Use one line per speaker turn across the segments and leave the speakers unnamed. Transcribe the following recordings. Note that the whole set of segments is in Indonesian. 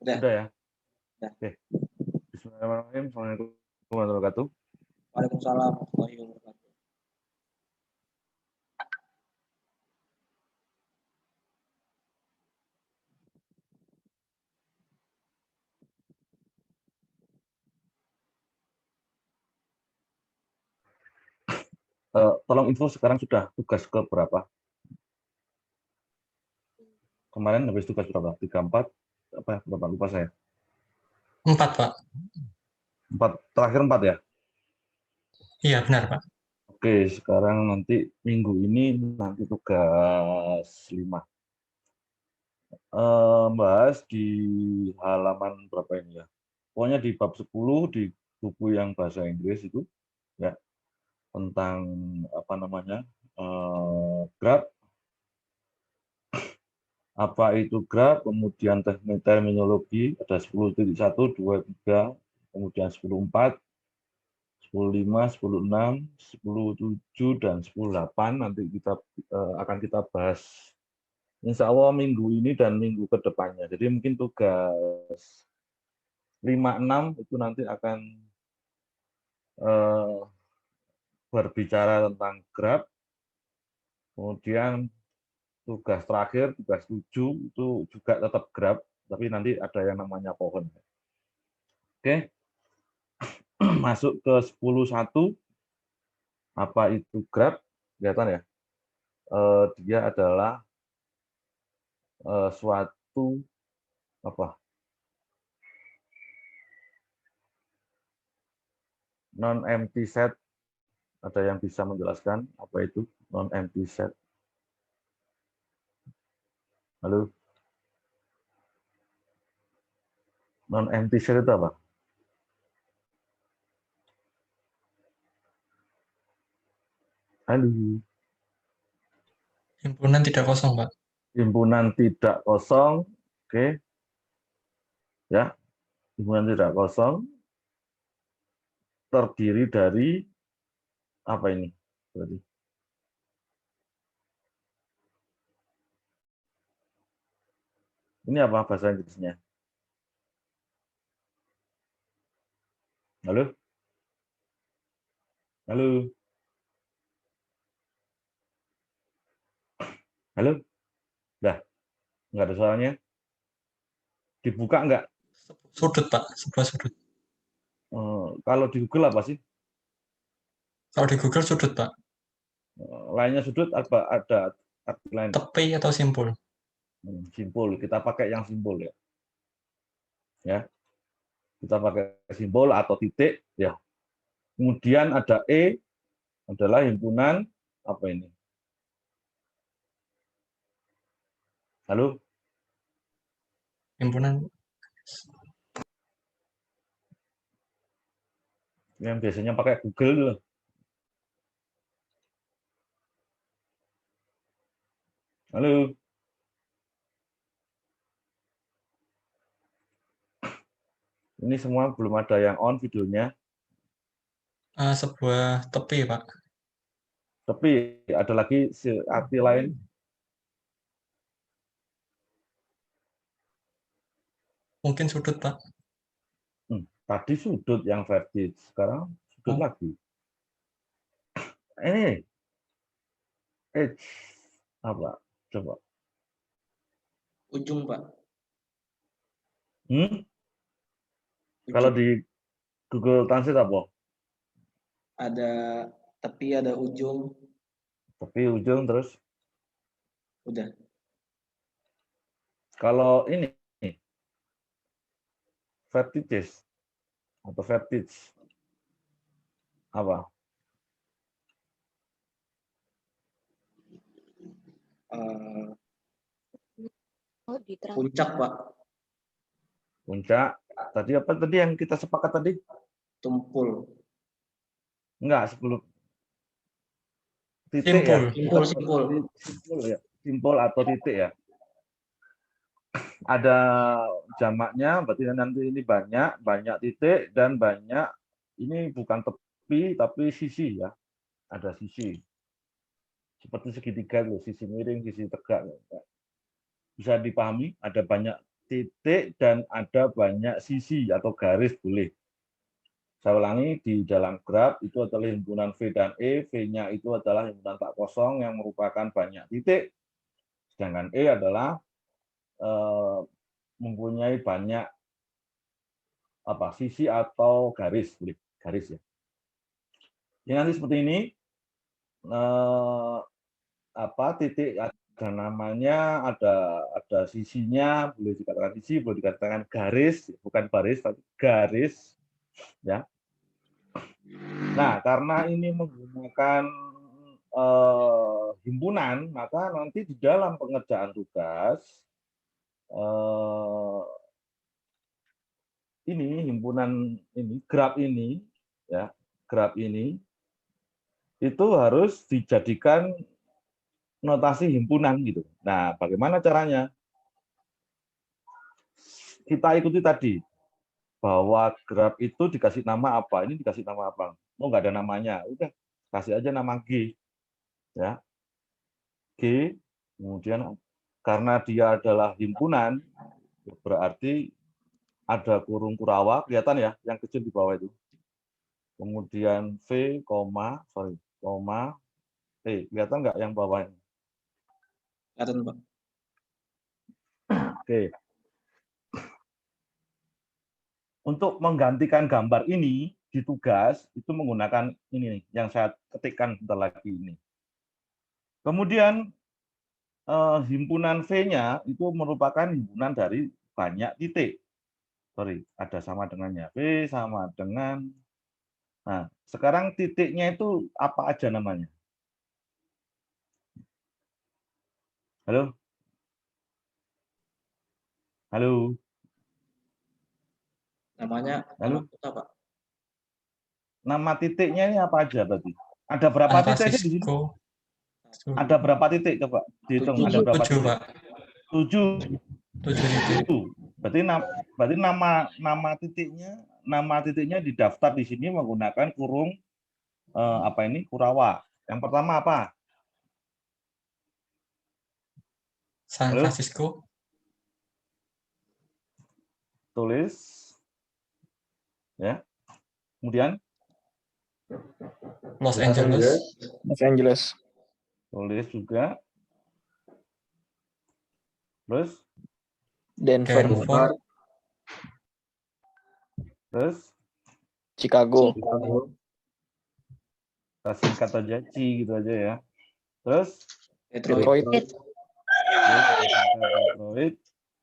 Udah.
Udah ya?
Udah.
Oke. Bismillahirrahmanirrahim. Assalamualaikum warahmatullahi wabarakatuh.
Waalaikumsalam warahmatullahi wabarakatuh.
Tolong info sekarang sudah tugas ke berapa? Kemarin habis tugas berapa? 3, 4? Apa? Berapa? Lupa saya.
4, Pak.
4, terakhir 4 ya?
Iya, benar, Pak.
Oke, sekarang nanti minggu ini nanti tugas 5. Bahas di halaman berapa ini ya? Pokoknya di bab 10 di buku yang bahasa Inggris itu ya, tentang apa namanya? Grab, apa itu grab, kemudian teknik terminologi ada 10.1, 2, 3, kemudian 10.4, 10.5, 10.6, 10.7 dan 10.8 nanti kita akan kita bahas insya Allah minggu ini dan minggu ke depannya. Jadi mungkin tugas 5, 6 itu nanti akan berbicara tentang grab, kemudian tugas terakhir, tugas 7 itu juga tetap grab, tapi nanti ada yang namanya pohon. Oke, masuk ke 10.1, apa itu grab? Kelihatan ya? Dia adalah suatu apa? Non-empty set. Ada yang bisa menjelaskan apa itu non-empty set? Halo? Non-empty set itu apa? Halo?
Himpunan tidak kosong, Pak.
Himpunan tidak kosong. Oke. Ya, himpunan tidak kosong terdiri dari apa ini? Berarti ini apa bahasa Inggrisnya? Halo? Halo? Halo? Dah, nggak ada suaranya. Dibuka nggak?
Sudut, Pak. Sebuah sudut.
Kalau di Google apa sih?
Kalau di Google sudut, Pak.
Lainnya sudut apa? Ada arti lain?
Tepi atau simpul.
Simpul. Kita pakai yang simpul ya. Ya. Kita pakai simbol atau titik ya. Kemudian ada E adalah himpunan apa ini? Halo?
Himpunan
Yang biasanya pakai Google dulu. Halo? Ini semua belum ada yang on videonya.
sebuah tepi, Pak.
Tapi ada lagi arti lain.
Mungkin sudut, Pak.
Tadi sudut yang vertis, sekarang sudut lagi. Ini edge apa? Coba.
Ujung, Pak.
Ujung. Kalau di Google Translate apa?
Ada tepi, ada ujung.
Tepi, ujung, terus?
Udah.
Kalau ini, vertices atau vertige, apa?
Puncak, Pak.
Puncak. Tadi apa tadi yang kita sepakat tadi?
Tumpul.
Enggak, 10 titik
Simpul.
ya.
Simpul.
Simpul ya. Simpul atau titik ya. Ada jamaknya, berarti nanti ini banyak titik dan banyak, ini bukan tepi tapi sisi ya. Ada sisi. Seperti segitiga itu, sisi miring, sisi tegak. Bisa dipahami, ada banyak titik dan ada banyak sisi atau garis boleh. Saya ulangi, di dalam graf itu adalah himpunan V dan E, V-nya itu adalah himpunan tak kosong yang merupakan banyak titik, sedangkan E adalah mempunyai banyak sisi atau garis, boleh garis ya. Ini nanti seperti ini, titik ada namanya, ada sisinya, boleh dikatakan sisi, boleh dikatakan garis, bukan baris tapi garis, ya. Nah, karena ini menggunakan himpunan, maka nanti di dalam pengerjaan tugas ini himpunan ini, graf ini, ya, graf ini itu harus dijadikan notasi himpunan gitu. Nah, bagaimana caranya? Kita ikuti tadi bahwa graf itu dikasih nama apa, ini dikasih nama apa? Oh, nggak ada namanya, udah kasih aja nama G, ya. G, kemudian karena dia adalah himpunan, berarti ada kurung kurawa, kelihatan ya, yang kecil di bawah itu. Kemudian V, koma, T, kelihatan nggak yang bawahnya?
Kelihatan, Pak.
Oke. Untuk menggantikan gambar ini di tugas, itu menggunakan ini yang saya ketikkan sebentar lagi ini. Kemudian himpunan V-nya itu merupakan himpunan dari banyak titik. Sorry, ada sama dengannya. V sama dengan... Nah, sekarang titiknya itu apa aja namanya? Halo? Halo?
Namanya
Halo?
apa, Pak?
Nama titiknya ini apa aja berarti? Ada berapa
San
titik sih di sini?
Francisco.
Ada berapa titik coba? Dihitung ada berapa
7,
titik?
Pak.
7.
7 titik.
Berarti nama titiknya didaftar di sini menggunakan kurung kurawa. Yang pertama apa?
San
Halo?
Francisco.
Tulis. Ya. Kemudian
Los Angeles.
Los Angeles.
tulis juga. Terus
Denver.
Denver.
terus
Chicago.
kita singkat aja C gitu aja ya. Terus
Detroit.
Detroit.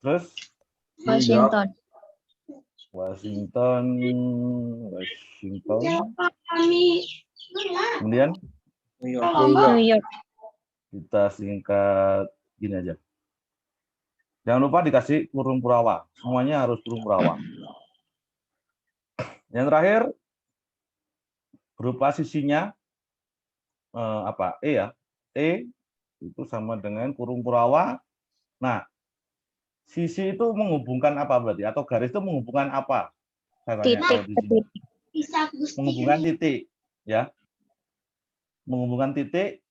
Terus
Washington.
Washington. Kemudian
New York.
New York.
kita singkat gini aja. Jangan lupa dikasih kurung kurawa. Semuanya harus kurung kurawa. Yang terakhir berupa sisinya E ya. E itu sama dengan kurung kurawa. Nah, sisi itu menghubungkan apa berarti? Atau garis itu menghubungkan apa? Saya tanya
Titik
di
ke
sini.
titik.
Menghubungkan titik, ya. Menghubungkan titik.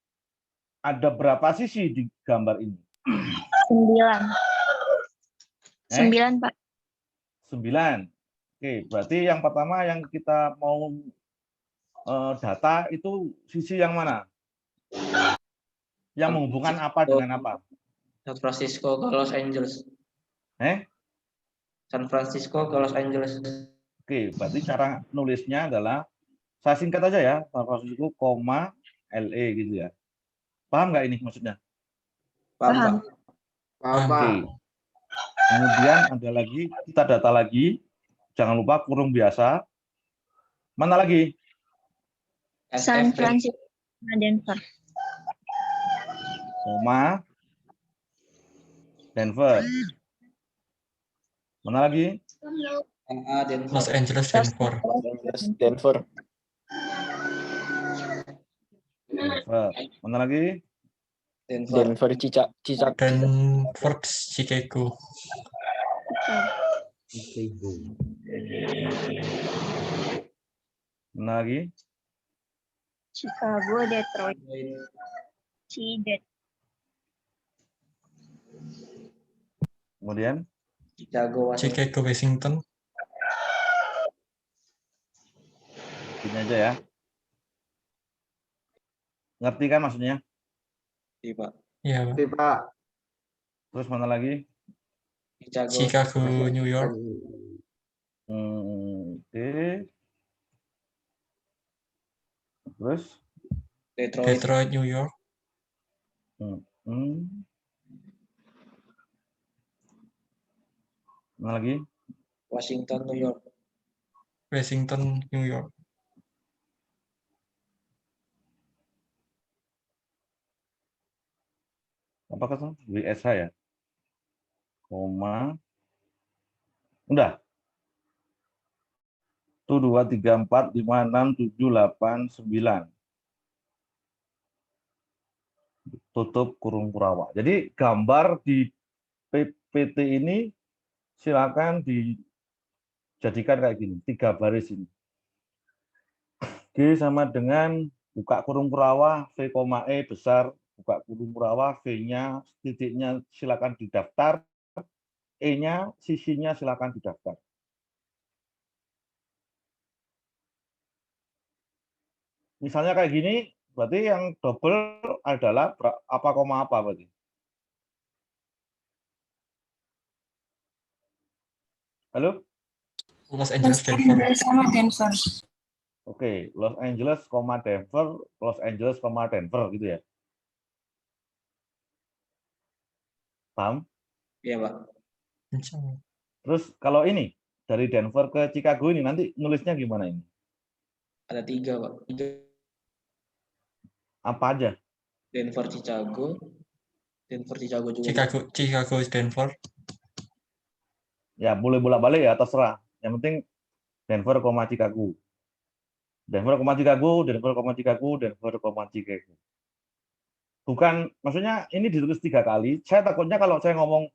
Ada berapa sisi di gambar ini?
9. 9, Pak.
9. Oke, berarti yang pertama yang kita mau data itu sisi yang mana? Yang menghubungkan apa dengan apa?
San Francisco ke Los Angeles. San Francisco ke Los Angeles.
Oke, berarti cara nulisnya adalah saya singkat aja ya, San Francisco, LE gitu ya. Paham nggak ini maksudnya?
Paham.
Oke. Kemudian ada lagi, kita data lagi. Jangan lupa kurung biasa. Mana lagi?
San Francisco, Denver.
Denver. Mana lagi?
Denver.
Los Angeles, Denver.
Denver.
Denver. Mana lagi?
Denver. Chicago.
Denver, Chicago.
Mana lagi?
Chicago, Detroit. Cidet.
Kemudian
Chicago, Washington.
Chicago, Washington.
Ini aja ya. Ngerti kan maksudnya?
Iya, Pak.
Iya, Pak.
Pak.
Terus mana lagi?
Chicago.
Chicago, New York.
Oke. Terus?
Detroit.
Detroit, New York.
Mana lagi?
Washington, New York.
Washington, New York.
Apakah itu? WSH ya? Koma. Udah. 1, 2, 3, 4, 5, 6, 7, 8, 9. Tutup kurung kurawa. Jadi gambar di PPT ini silakan dijadikan kayak gini, 3 baris ini. G sama dengan buka kurung kurawa, V, E besar, buka kurung kurawa, V-nya, titiknya silakan didaftar, E-nya, sisinya silakan didaftar. Misalnya kayak gini, berarti yang double adalah apa koma apa berarti? Halo?
Los Angeles, Denver.
Sama Denver.
Oke, Los Angeles, Denver, Los Angeles, Denver gitu ya. Paham?
Iya, Pak.
Terus kalau ini dari Denver ke Chicago ini nanti nulisnya gimana ini?
Ada 3, Pak. 3.
Apa aja?
Denver, Chicago. Denver, Chicago juga.
Chicago, Denver.
Ya boleh bolak-balik ya, terserah. Yang penting Denver, Chicago. Denver, Chicago, Denver, Chicago, Denver, Chicago. Bukan, maksudnya ini ditulis 3 kali. Saya takutnya kalau saya ngomong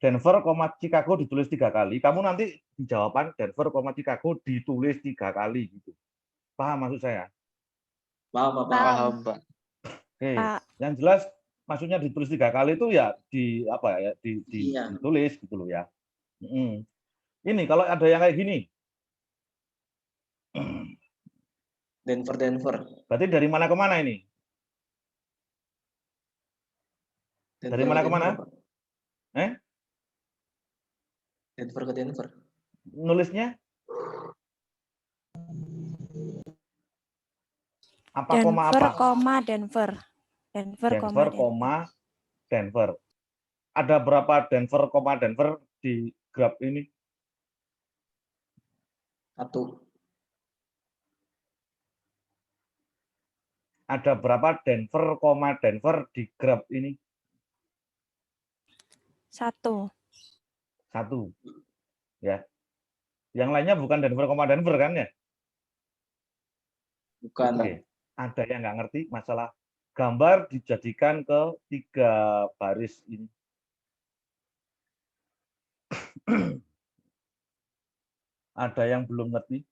Denver, Chicago ditulis 3 kali, kamu nanti di jawaban Denver, Chicago ditulis 3 kali gitu. Paham maksud saya?
Paham, Pak.
Paham, Pak.
Oke.
Pak.
Yang jelas maksudnya ditulis 3 kali itu ya
Iya.
ditulis gitu loh ya. Ini kalau ada yang kayak gini.
Denver.
Berarti dari mana ke mana ini?
Denver
Dari mana
ke
ke mana?
Denver, Pak. Denver ke Denver.
Nulisnya? Apa koma
Denver,
apa?
Denver. Denver,
Denver, Denver. Ada berapa Denver, Denver di graf ini?
1.
Ada berapa Denver, Denver di graf ini?
1.
1. Ya. Yang lainnya bukan Denver, Denver kan ya?
Bukan.
Oke. Ada yang nggak ngerti masalah gambar dijadikan ke 3 baris ini. Ada yang belum ngerti?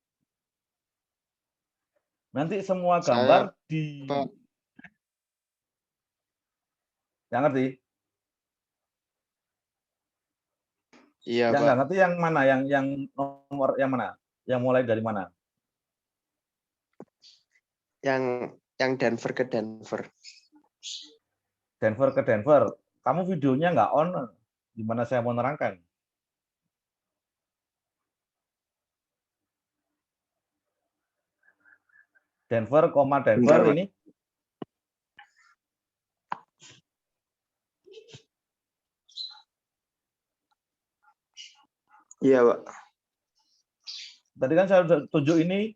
Nanti semua gambar
Pak.
Yang ngerti?
Iya,
Yang
Pak.
nggak ngerti yang mana? Yang nomor yang mana? Yang mulai dari mana?
Yang Denver ke Denver.
Denver ke Denver. Kamu videonya nggak on? Gimana saya mau nerangkan? Denver, Denver
Bentar, Pak.
ini.
Iya, Pak.
Tadi kan saya tunjuk ini,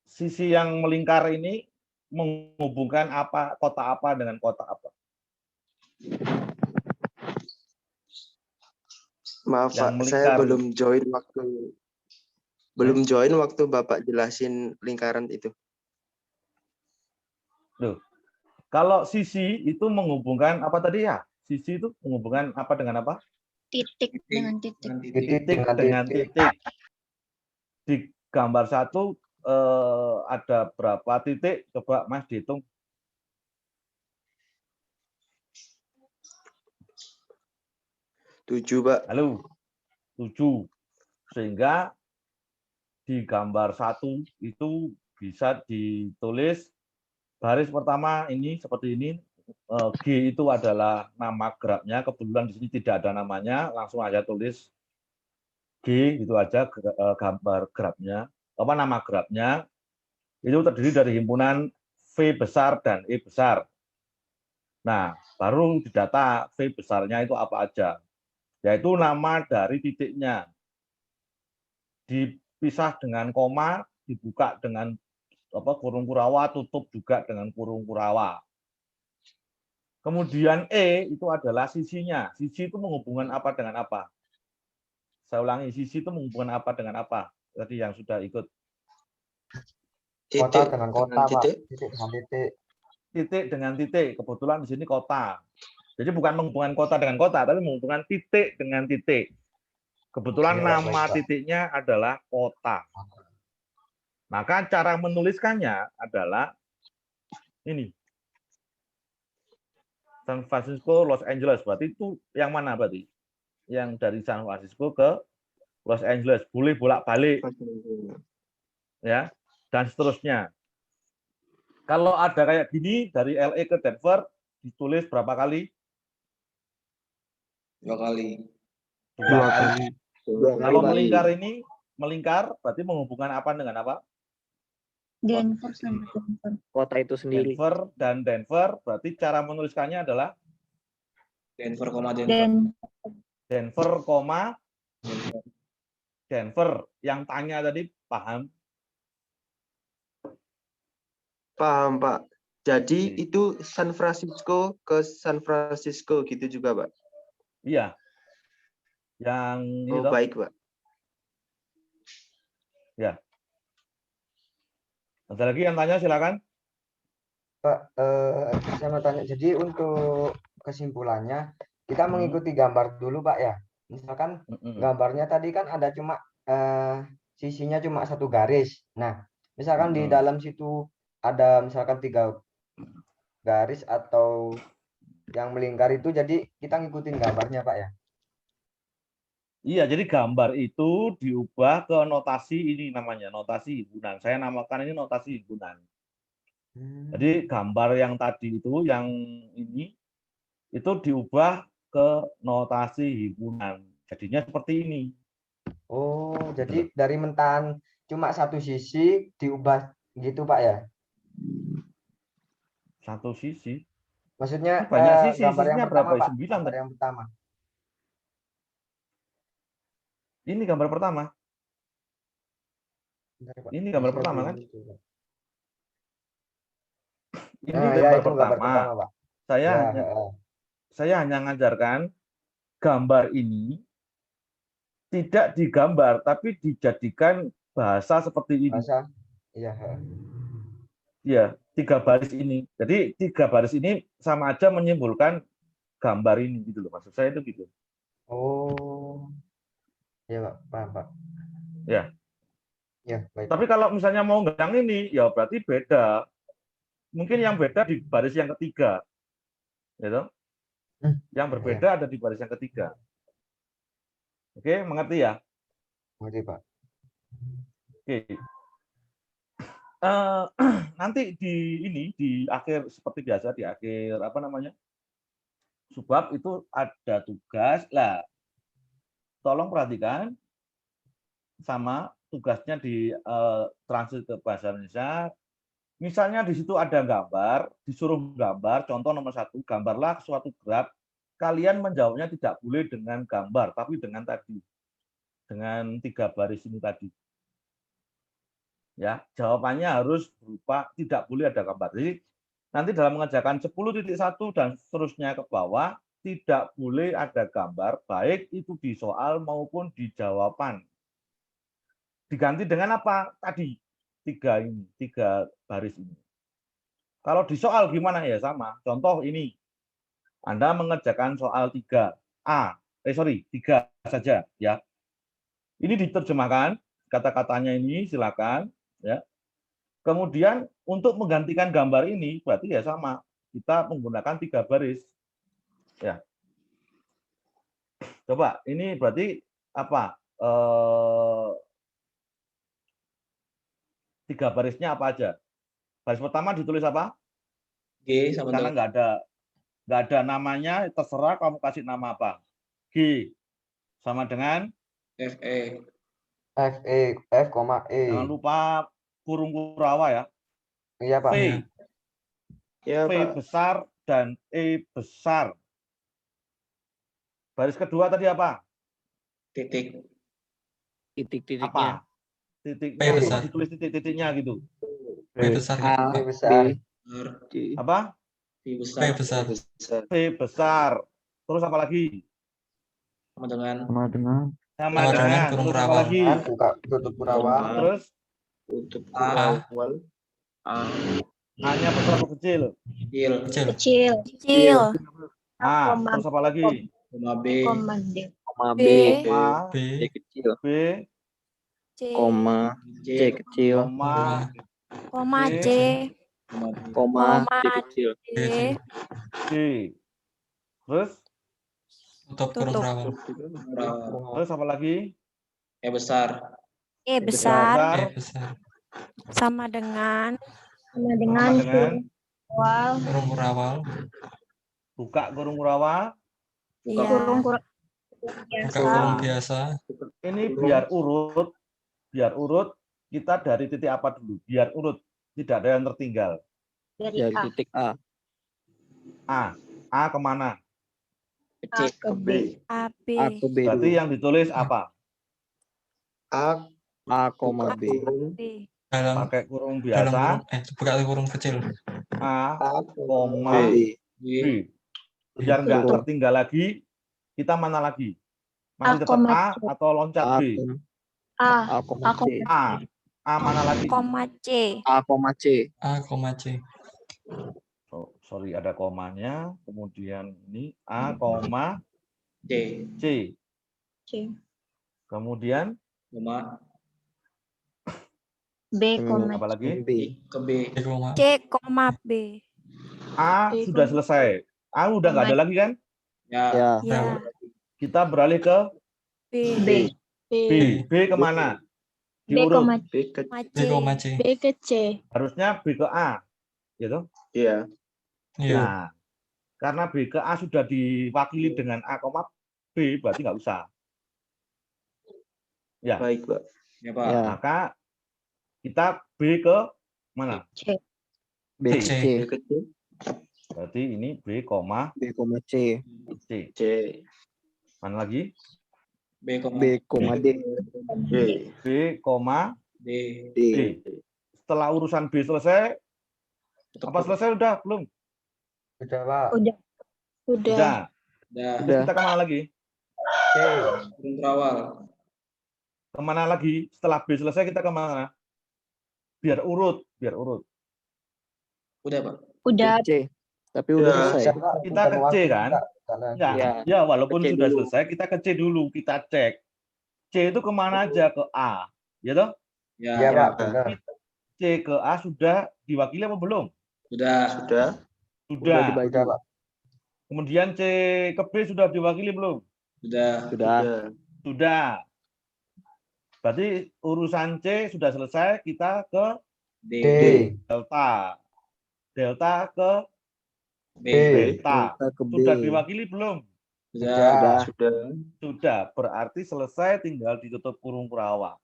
sisi yang melingkar ini menghubungkan kota apa dengan kota apa.
Maaf,
Yang
Pak.
melingkar.
Saya belum join waktu Bapak jelasin lingkaran itu.
Loh, kalau sisi itu menghubungkan apa tadi ya? Sisi itu menghubungkan apa dengan apa?
Titik dengan titik.
Titik dengan titik. Di gambar 1 ada berapa titik? Coba Mas dihitung.
7, Pak.
Halo. 7. Sehingga di gambar 1 itu bisa ditulis baris pertama ini seperti ini. G itu adalah nama grabnya, kebetulan di sini tidak ada namanya, langsung aja tulis G, itu aja gambar grabnya, nama grabnya. Itu terdiri dari himpunan V besar dan E besar. Nah, baru didata V besarnya itu apa aja, yaitu nama dari titiknya, dipisah dengan koma, dibuka dengan kurung kurawa, tutup juga dengan kurung kurawa. Kemudian E itu adalah sisinya. Sisi itu menghubungkan apa dengan apa? Saya ulangi, sisi itu menghubungkan apa dengan apa? Tadi yang sudah ikut.
Kota dengan kota, Pak.
titik.
Titik dengan titik.
Titik dengan titik. Kebetulan di sini kota. Jadi bukan menghubungkan kota dengan kota, tapi menghubungkan titik dengan titik. Kebetulan
Oke,
nama
baik, Pak.
titiknya adalah kota. Maka cara menuliskannya adalah ini. San Francisco, Los Angeles. Berarti itu yang mana berarti? Yang dari San Francisco ke Los Angeles. Boleh bolak-balik. Ya, dan seterusnya. Kalau ada kayak gini, dari LA ke Denver, ditulis berapa kali?
2 kali.
2 kali. Kalau
kali.
melingkar ini, melingkar berarti menghubungkan apa dengan apa?
Denver sama Denver.
Kota itu sendiri.
Denver dan Denver, berarti cara menuliskannya adalah
Denver, Denver.
Denver, Denver. Yang tanya tadi paham?
Paham, Pak. Jadi
Oke.
itu San Francisco ke San Francisco gitu juga, Pak?
Iya. Yang ini
Oh,
toh.
baik, Pak.
Ya. Ada lagi yang tanya, silakan.
Pak, saya mau tanya. Jadi untuk kesimpulannya, kita mengikuti gambar dulu, Pak ya. Misalkan gambarnya tadi kan ada cuma sisinya cuma 1 garis. Nah, misalkan di dalam situ ada misalkan 3 garis atau yang melingkar itu, jadi kita ngikutin gambarnya, Pak ya.
Iya, jadi gambar itu diubah ke notasi ini namanya, notasi himpunan. Saya namakan ini notasi himpunan. Jadi gambar yang tadi itu, yang ini, itu diubah ke notasi himpunan. Jadinya seperti ini.
Oh, jadi dari mentan cuma 1 sisi diubah gitu, Pak ya?
1 sisi.
Maksudnya
Banyak sisi,
gambar yang
sisinya
pertama,
berapa?
Pak.
9
Gambar
tadi.
yang pertama.
Ini gambar pertama.
Bentar, Pak.
Ini gambar
Bisa
pertama kan?
dulu, Pak.
Ini
Nah,
gambar
ya, itu
pertama.
gambar pertama, Pak.
Saya hanya ngajarkan gambar ini tidak digambar, tapi dijadikan bahasa seperti ini.
Bahasa. Iya.
Ya, 3 baris ini. Jadi 3 baris ini sama aja menyimpulkan gambar ini gitu loh. Maksud saya itu gitu.
Oh. Iya, Pak. Paham, Pak.
Ya.
Ya, baik.
Tapi kalau misalnya mau yang ini, ya berarti beda. Mungkin yang beda di baris yang ketiga. Gitu. Yang berbeda ada di baris yang ketiga. Oke, mengerti ya?
Mengerti, Pak.
Oke. Nanti di akhir seperti biasa di akhir subbab itu ada tugas lah. Tolong perhatikan sama tugasnya di translate ke bahasa Indonesia. Misalnya di situ ada gambar, disuruh gambar, contoh nomor 1, gambarlah suatu graf. Kalian menjawabnya tidak boleh dengan gambar, tapi dengan 3 baris ini tadi. Ya, jawabannya harus berupa tidak boleh ada gambar. Jadi nanti dalam mengerjakan 10.1 dan seterusnya ke bawah tidak boleh ada gambar, baik itu di soal maupun di jawaban. Diganti dengan apa? Tadi 3 baris ini. Kalau di soal gimana ya sama. Contoh ini. Anda mengerjakan soal 3 saja ya. Ini diterjemahkan kata-katanya ini silakan ya. Kemudian untuk menggantikan gambar ini berarti ya sama. Kita menggunakan 3 baris. Ya. Coba ini berarti apa? 3 barisnya apa aja? Baris pertama ditulis apa?
G sama
Karena
dengan
nggak ada namanya, terserah kamu kasih nama apa. G sama dengan
FE.
F, koma E.
jangan lupa kurung kurawa ya.
Iya, Pak.
V,
Iya.
Ya,
V
Pak.
besar dan E besar. Baris kedua tadi apa?
Titik.
Apa? Titiknya
P besar.
apa ditulis titik-titiknya gitu.
P besar.
B
Kak.
besar.
Besar.
Apa?
V
P
besar.
besar.
V besar. Terus apa lagi?
Sama dengan
Sama
Sama dengan
dengan.
kurung
Terus apa
kurawa.
lagi?
Kan, buka tutup kurawa.
Terus
Tutup
A.
awal. A.
A-nya besar atau kecil?
Kecil.
Kecil.
Kecil.
Kecil.
A.
Koma
Terus apa lagi?
Koma B.
koma D.
Koma
B.
Koma
B.
C kecil.
B,
C.
Koma
C.
C kecil.
koma
Koma
C.
C.
Koma B.
Koma
Koma
C kecil.
D.
C. Terus
Tutup kurung
Tutup.
kurawa.
Kurawa.
terus apa lagi?
E besar.
E
Besar.
besar.
E besar.
Sama dengan
Sama
Sama
dengan
dengan
awal
Kurung kurawa.
buka kurung kurawa.
Buka
Iya.
kurung
Buka
biasa.
kurung biasa.
Ini biar urut kita dari titik apa dulu? Biar urut, tidak ada yang tertinggal.
Dari
Dari
A,
titik A.
A kemana?
A ke B.
A B.
A ke B
Berarti
dulu.
yang ditulis apa?
A, koma B.
B.
Dalam
Pakai kurung
dalam
biasa.
kurung buka kurung kecil.
A,
A,
koma
B.
B.
B. Biar nggak
Kurung.
tertinggal lagi, kita mana lagi? Masih
A,
tetap
koma
A
C.
atau loncat
A,
B?
A,
A, koma C.
A mana lagi?
Koma C.
A, koma C.
A, C.
Oh, sorry, ada komanya. Kemudian ini A, koma
C.
C.
C.
Kemudian
Koma
B, koma
apa lagi?
B.
ke B.
C, koma.
C, koma B.
A
B,
sudah
koma.
selesai. A udah nggak ada lagi kan?
Ya.
Ya.
Ya.
Kita beralih ke
B.
B.
B. B kemana?
B,
Diurut.
koma
B ke
Koma
B, C.
C.
B ke C.
Harusnya B ke A. Gitu.
Iya.
Iya.
Nah, karena B ke A sudah diwakili dengan A, B, berarti nggak usah. Ya,
Baik, Pak.
Ya, Pak.
Ya.
maka kita B ke mana?
C.
B
C.
ke C. B ke C.
Berarti ini B, koma
B, koma C.
C.
C.
Mana lagi?
B, koma
B, koma D. D.
B, koma
D.
D.
D. Setelah urusan B selesai, apa selesai udah? Belum?
Sudah, Pak.
Udah.
Udah.
Udah.
Terus kita kemana lagi?
C.
Kurung terawal.
Kemana lagi? Setelah B selesai kita kemana? Biar urut.
Udah, Pak.
Udah.
C. Tapi udah
Ya.
selesai.
Siap, Pak.
Kita
Bukan
ke C
waktu,
kan?
Pak. Karena
Enggak.
Ya.
Ya, walaupun
Ke C
sudah
dulu.
selesai, kita ke C dulu. Kita cek. C itu kemana aja? Ke A. Ya toh?
Ya.
Iya, Pak. Benar.
C ke A sudah diwakili apa belum?
Sudah.
Sudah. Udah
Sudah.
dibagi.
Sudah, Pak.
Kemudian C ke B sudah diwakili belum?
Sudah.
Sudah.
Sudah. Berarti urusan C sudah selesai, kita ke
D.
D.
delta. Delta ke
B.
beta.
Kita ke B.
Sudah diwakili belum?
Sudah.
Sudah.
Sudah. Berarti selesai, tinggal ditutup kurung kurawa.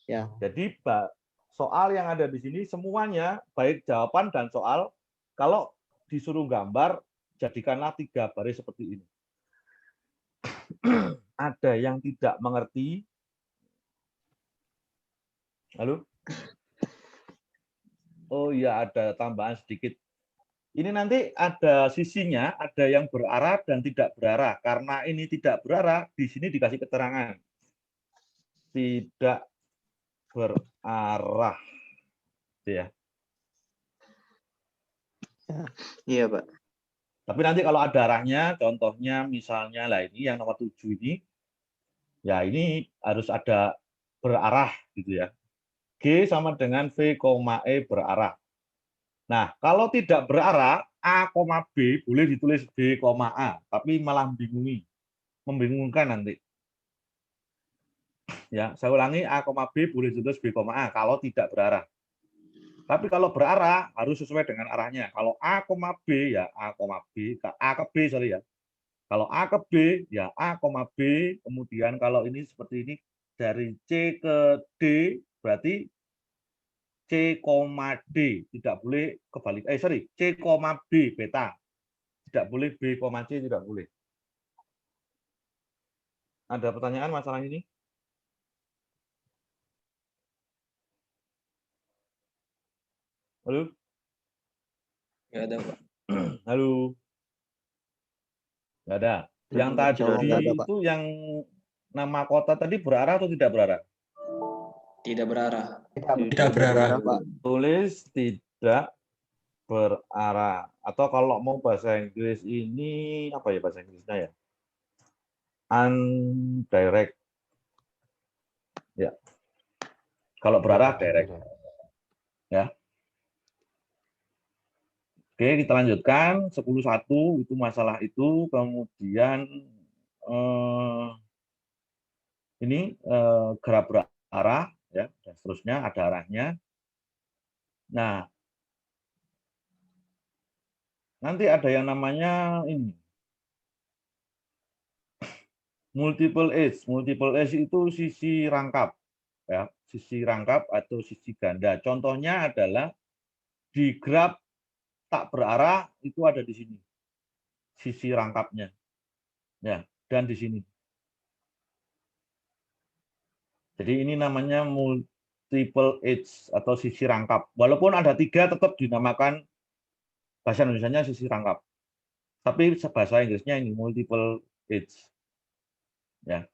Ya.
Jadi soal yang ada di sini semuanya, baik jawaban dan soal, kalau disuruh gambar, jadikanlah 3 baris seperti ini. Ada yang tidak mengerti? Halo? Oh iya, ada tambahan sedikit. Ini nanti ada sisinya, ada yang berarah dan tidak berarah. Karena ini tidak berarah, di sini dikasih keterangan. Tidak berarah. Ya.
Iya, Pak.
Tapi nanti kalau ada arahnya, contohnya misalnya lah ini yang nomor 7 ini, ya ini harus ada berarah gitu ya. G sama dengan V, E berarah. Nah, kalau tidak berarah, A, B boleh ditulis B, A, tapi malah membingungkan nanti. Ya, saya ulangi, A, B boleh ditulis B, A kalau tidak berarah. Tapi kalau berarah harus sesuai dengan arahnya. Kalau A, B ya A, B, A ke B sorry ya. Kalau A ke B ya A, B, kemudian kalau ini seperti ini dari C ke D berarti C, D, tidak boleh kebalik. C, B beta. Tidak boleh B, C tidak boleh. Ada pertanyaan masalah ini? Halo?
Nggak ada, Pak.
Halo? Nggak ada. Yang
Sudah
tadi
nggak ada, Pak.
itu yang nama kota tadi berarah atau tidak berarah?
Tidak berarah.
Tidak berarah.
Pak.
Tulis tidak berarah. Atau kalau mau bahasa Inggris ini, apa ya bahasa Inggrisnya ya? Undirect. Ya. Kalau berarah, direct. Ya. Oke, kita lanjutkan. 10.1 itu masalah itu. Kemudian ini gerak berarah, ya, dan seterusnya ada arahnya. Nah, nanti ada yang namanya ini multiple edge. Multiple edge itu sisi rangkap, ya, sisi rangkap atau sisi ganda. Contohnya adalah di graf tak berarah itu ada di sini, sisi rangkapnya, ya, dan di sini. Jadi ini namanya multiple edge atau sisi rangkap. Walaupun ada 3 tetap dinamakan bahasa Indonesianya sisi rangkap. Tapi bahasa Inggrisnya ini multiple edge. Ya.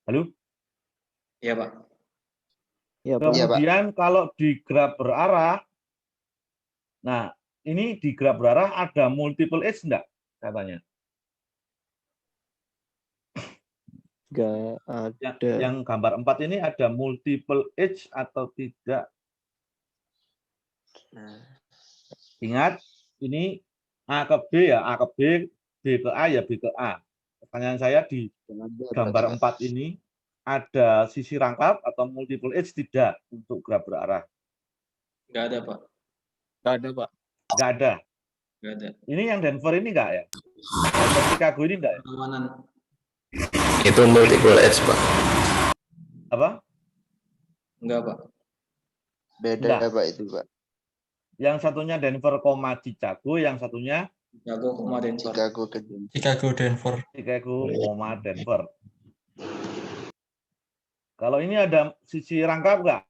Halo?
Iya, Pak.
Iya, Pak.
Kemudian kalau di graf berarah, nah ini di graf berarah ada multiple edge enggak katanya?
Enggak ada.
Yang gambar 4 ini ada multiple edge atau tidak? Ingat, ini A ke B ya A ke B, B ke A ya B ke A. Pertanyaan saya di gambar 4 ini ada sisi rangkap atau multiple edge tidak untuk graf berarah?
Nggak ada, Pak.
Enggak ada, Pak.
Nggak ada.
Nggak ada.
Ini yang Denver ini enggak ya? Denver Chicago ini enggak ya?
Perlawanan.
Itu multiple edge, Pak.
Apa?
Enggak, Pak.
Beda,
Enggak.
Pak, itu, Pak.
Yang satunya Denver, Chicago, yang satunya
Chicago, Denver.
Chicago ke Denver.
Chicago, Denver.
Chicago, Denver. Kalau ini ada sisi rangkap enggak?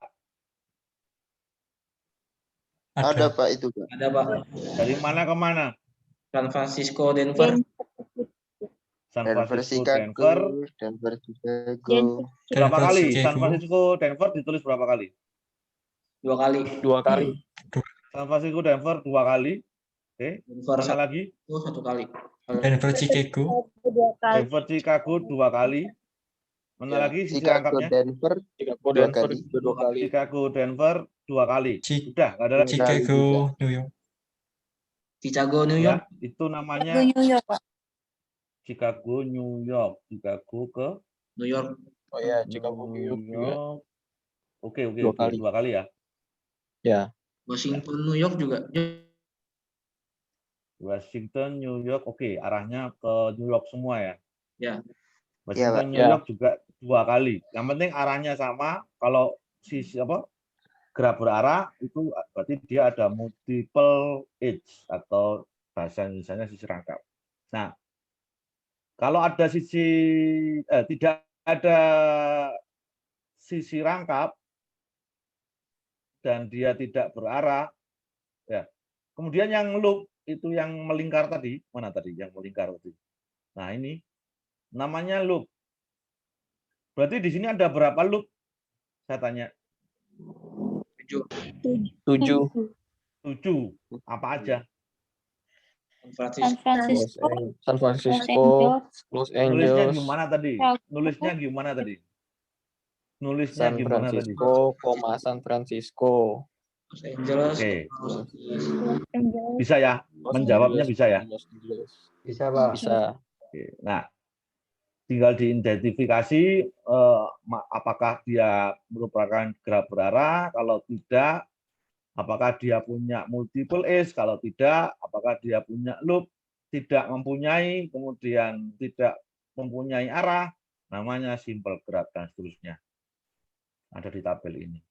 Ada, Pak, itu, Pak.
Ada, Pak.
Dari mana ke mana?
San Francisco, Denver.
San
Denver,
Francisco,
Chicago,
Denver.
Denver, Chicago.
Berapa
Denver,
kali?
Chicago.
San Francisco, Denver ditulis berapa kali?
2 kali.
2 kali.
San Francisco, Denver 2 kali. Oke.
Denver
Mana lagi?
1 kali.
Denver, Chicago.
Denver, Chicago 2 kali. Mana
Ya.
lagi sisi
Chicago,
rangkapnya?
Denver, 2 kali.
Chicago, Denver 2 kali.
Chi-
Sudah, nggak ada lagi.
Chicago, New York.
Chicago, New
Ya,
York.
itu namanya
New York, Pak.
Chicago, New York. Chicago ke
New York.
Oh ya,
New York. Oke,
2 kali.
2 kali ya.
Ya.
Washington, New York juga.
Washington, New York. Oke, arahnya ke New York semua ya.
Ya.
Washington,
Pak.
New York juga 2 kali. Yang penting arahnya sama. Kalau sisi gerak berarah itu berarti dia ada multiple edge atau bahasa Indonesia sisi rangkap. Nah, kalau ada tidak ada sisi rangkap dan dia tidak berarah, ya. Kemudian yang loop itu yang melingkar tadi, mana tadi yang melingkar tadi? Nah, ini namanya loop. Berarti di sini ada berapa loop? Saya tanya.
7.
7. Apa aja?
San Francisco.
San Francisco, Los
Nulisnya
Angeles,
gimana tadi? Nulisnya gimana tadi? Nulisnya
San
gimana tadi?
Francisco, San Francisco.
Los Angeles.
Oke.
Los Angeles.
Bisa ya? Menjawabnya bisa ya?
Bisa, Pak.
Bisa.
Oke. Nah, tinggal diidentifikasi apakah dia merupakan gerak berarah, kalau tidak, apakah dia punya multiple edge, kalau tidak, apakah dia punya loop, tidak mempunyai, kemudian tidak mempunyai arah, namanya simple gerak dan seterusnya. Ada di tabel ini.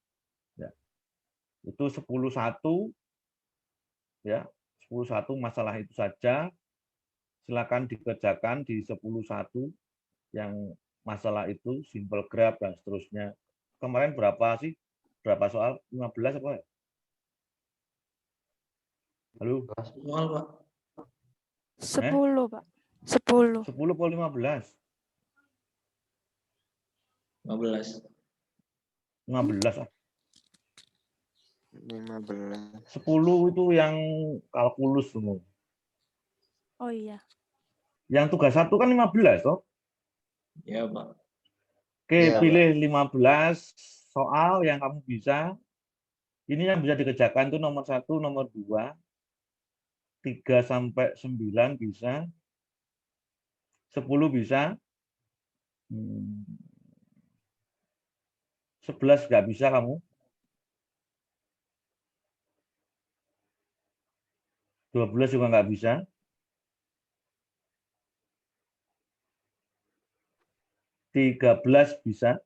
Ya. Itu 10.1 ya, 10.1 masalah itu saja. Silakan dikerjakan di 10.1 yang masalah itu simple graph dan seterusnya. Kemarin berapa sih? Berapa soal? 15 apa ya? Halo?
Soal, Pak.
10, Pak. 10.
10 atau 15?
15.
15 ah.
15.
10 itu yang kalkulus semua.
Oh iya.
Yang tugas 1 kan 15 toh?
Ya, Pak.
Oke,
Iya,
pilih 15 soal yang kamu bisa. Ini yang bisa dikerjakan itu nomor 1, nomor 2, 3 sampai 9 bisa, 10 bisa, 11 nggak bisa kamu, 12 juga nggak bisa, 13 bisa,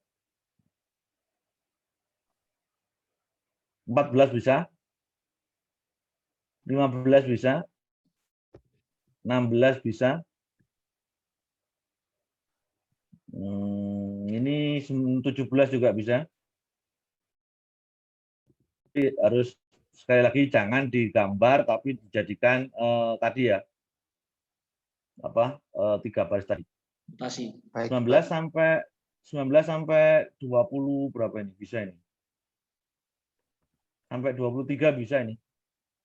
14 bisa, 15 bisa, 16 bisa, ini 17 juga bisa. Jadi harus sekali lagi jangan digambar tapi dijadikan tadi ya, 3 baris tadi.
Mutasi.
19 sampai 20 berapa ini bisa ini? Sampai 23 bisa ini.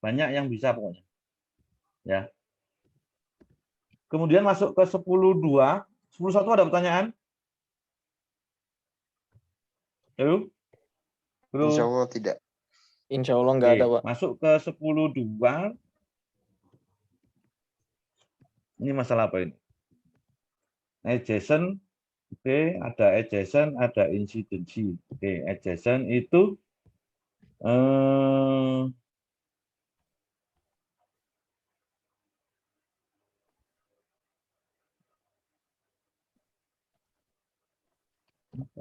Banyak yang bisa pokoknya. Ya. Kemudian masuk ke 10.2, 10.1 ada pertanyaan? Halo? Halo?
Insya Allah tidak.
Insya Allah nggak ada, Pak.
Masuk ke 10.2. Ini masalah apa ini? Adjacent, oke, ada adjacent, ada incidency. Oke, adjacent itu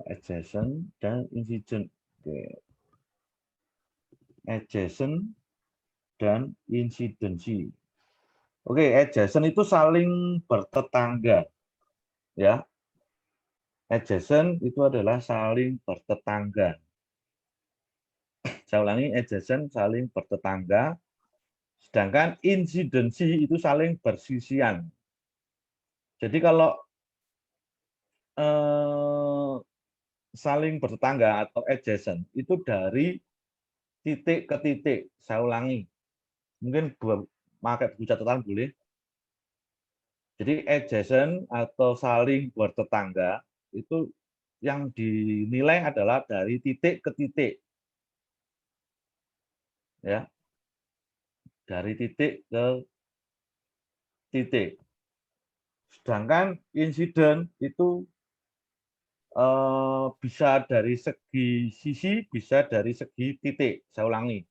adjacent dan incident. Oke. Adjacent dan incidency. Oke, adjacent itu saling bertetangga. Ya. Adjacent itu adalah saling bertetangga. Saya ulangi, adjacent saling bertetangga. Sedangkan incidency itu saling bersisian. Jadi kalau saling bertetangga atau adjacent itu dari titik ke titik. Saya ulangi. Mungkin pakai buku catatan boleh. Jadi adjacent atau saling bertetangga itu yang dinilai adalah dari titik ke titik. Ya. Dari titik ke titik. Sedangkan insiden itu bisa dari segi sisi, bisa dari segi titik. Saya ulangi.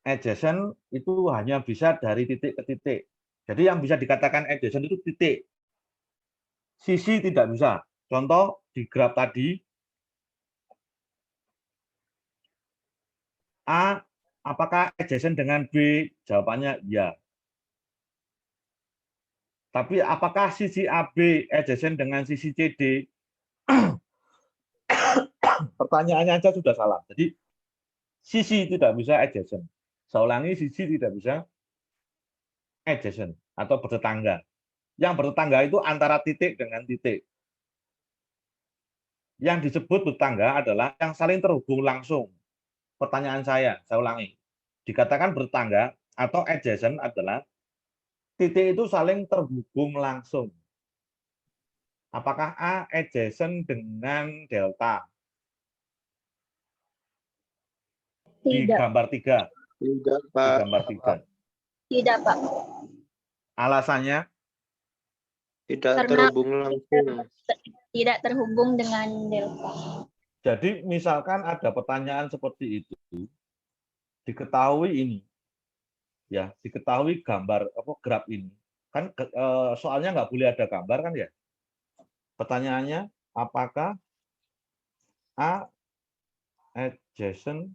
Adjacent itu hanya bisa dari titik ke titik. Jadi yang bisa dikatakan adjacent itu titik. Sisi tidak bisa. Contoh di graf tadi, A apakah adjacent dengan B? Jawabannya ya. Tapi apakah sisi AB adjacent dengan sisi CD? Pertanyaannya aja sudah salah. Jadi sisi tidak bisa adjacent. Saya ulangi, sisi tidak bisa adjacent atau bertetangga. Yang bertetangga itu antara titik dengan titik. Yang disebut bertetangga adalah yang saling terhubung langsung. Pertanyaan saya ulangi. Dikatakan bertetangga atau adjacent adalah titik itu saling terhubung langsung. Apakah A adjacent dengan delta? Di
Tidak.
gambar 3.
Tidak,
Di
Pak.
gambar 3.
Tidak, Pak.
Alasannya?
Tidak
Karena
terhubung langsung.
tidak terhubung dengan delta.
Jadi misalkan ada pertanyaan seperti itu, diketahui ini, ya diketahui gambar apa graf ini, kan soalnya nggak boleh ada gambar kan ya. Pertanyaannya, apakah A adjacent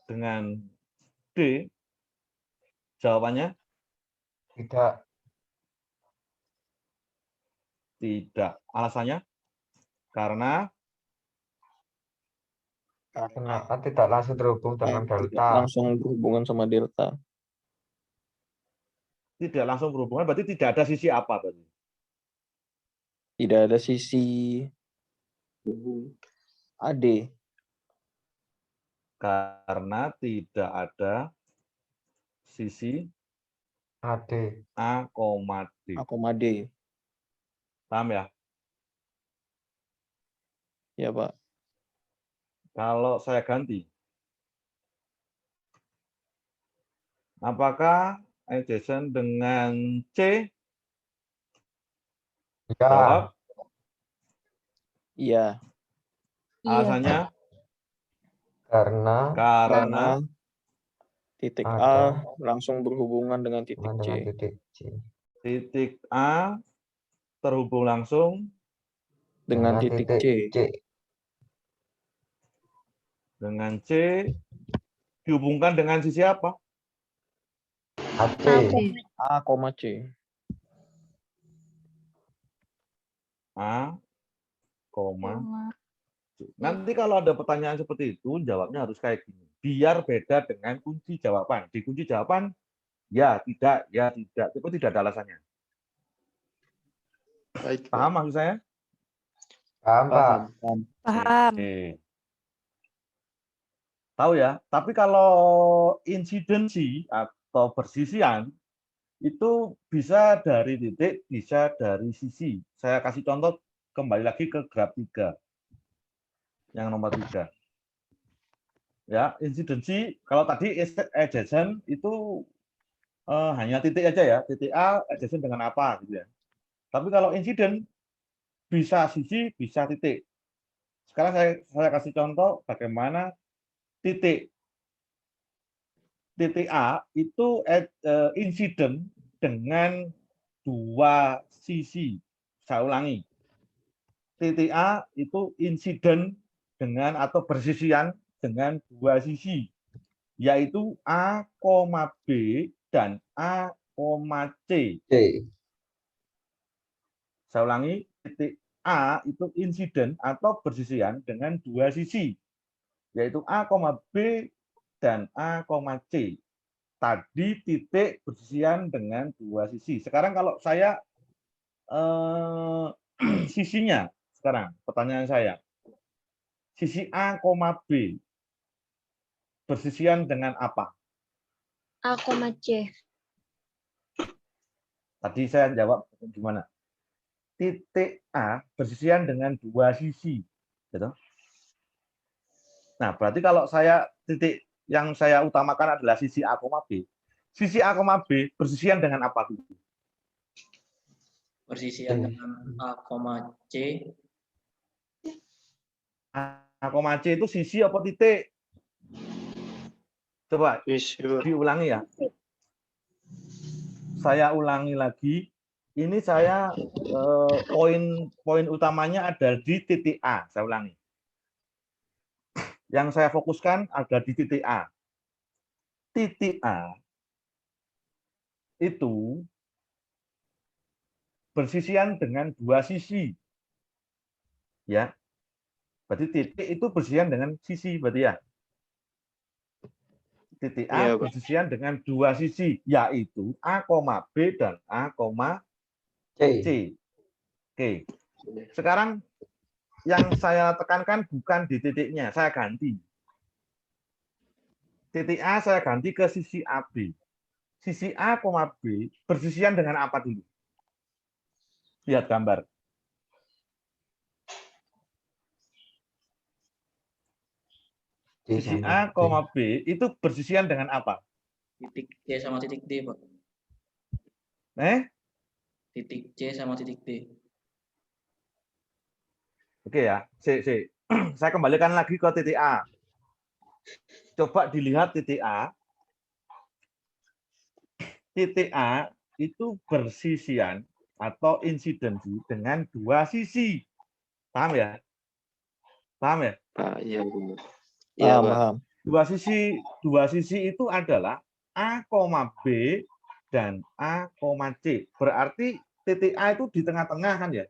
dengan D? Jawabannya
Tidak.
tidak. Alasannya karena
Kenapa tidak langsung terhubung dengan
Tidak
delta?
langsung berhubungan sama delta.
tidak langsung berhubungan, berarti tidak ada sisi apa berarti?
Tidak ada sisi AD.
Karena tidak ada sisi
AD.
A, D.
A, D.
Paham ya?
Ya, Pak.
Kalau saya ganti, apakah adjacent dengan C?
Ya.
Jawab.
Iya.
Alasannya
Karena
karena
titik
ada
A langsung berhubungan dengan titik
dengan
C.
titik C.
titik A terhubung langsung
Dengan titik C.
dengan C dihubungkan dengan sisi apa?
AC.
A, C.
A, C. Nanti kalau ada pertanyaan seperti itu, jawabnya harus kayak gini. Biar beda dengan kunci jawaban. Di kunci jawaban, ya, tidak, itu tidak ada alasannya.
Baik, Pak.
Paham maksud saya?
Paham, Pak.
Paham.
Oke. Tahu ya, tapi kalau insidensi atau persisian, itu bisa dari titik, bisa dari sisi. Saya kasih contoh kembali lagi ke graf 3. Yang nomor 3. Ya, insidensi kalau tadi adjacent itu hanya titik aja ya, titik A adjacent dengan apa gitu ya. Tapi kalau insiden bisa sisi, bisa titik. Sekarang saya kasih contoh bagaimana titik A itu insiden dengan dua sisi. Saya ulangi. Titik A itu insiden dengan atau bersisian dengan dua sisi, yaitu A, B dan A, C. Saya ulangi, titik A itu insiden atau bersisian dengan dua sisi, yaitu A, B dan A, C. Tadi titik bersisian dengan dua sisi. Sekarang kalau saya sisinya, sekarang pertanyaan saya, sisi A, B bersisian dengan apa?
A, C.
Tadi saya jawab gimana? Titik A bersisian dengan dua sisi. Gitu. Nah, berarti kalau saya titik yang saya utamakan adalah sisi A, B. Sisi A, B bersisian dengan apa?
Persisian dengan A, C.
A, C itu sisi apa titik? Coba diulangi ya. Saya ulangi lagi. Ini saya poin utamanya ada di titik A. Saya ulangi. Yang saya fokuskan ada di titik A. Titik A itu bersisian dengan dua sisi. Ya. Berarti titik itu bersisian dengan sisi berarti ya. Titik A bersisian dengan dua sisi, yaitu A, B dan A, C. Oke. Sekarang yang saya tekankan bukan di titiknya, saya ganti. Titik A saya ganti ke sisi AB. Sisi A, B bersisian dengan apa dulu? Lihat gambar. Sisi A, B itu bersisian dengan apa?
Titik C sama titik D, Pak. titik C sama titik D.
Oke ya, saya kembalikan lagi ke titik A. Coba dilihat titik A. Titik A itu bersisian atau insidensi dengan dua sisi. Paham ya? Paham ya?
Pak, iya benar. Iya,
Paham,
Pak.
paham.
Dua sisi itu adalah A, B dan A, C. Berarti titik A itu di tengah-tengah kan ya?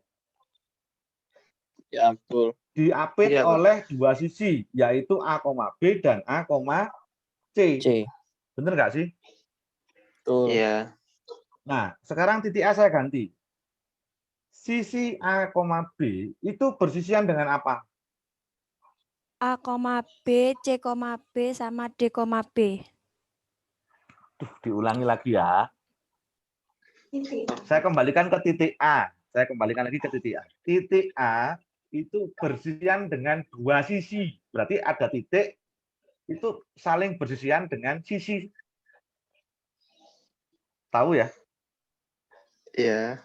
Ya, betul.
Diapit
Iya, Pak.
oleh dua sisi, yaitu A, B dan A, C.
C.
Bener nggak sih?
Betul.
Iya.
Nah, sekarang titik A saya ganti. Sisi A, B itu bersisian dengan apa?
A, B, C, B sama D, B.
Diulangi lagi ya. Saya kembalikan ke titik A. Saya kembalikan lagi ke titik A. Titik A itu bersisian dengan dua sisi. Berarti ada titik itu saling bersisian dengan sisi. Tahu ya?
Iya.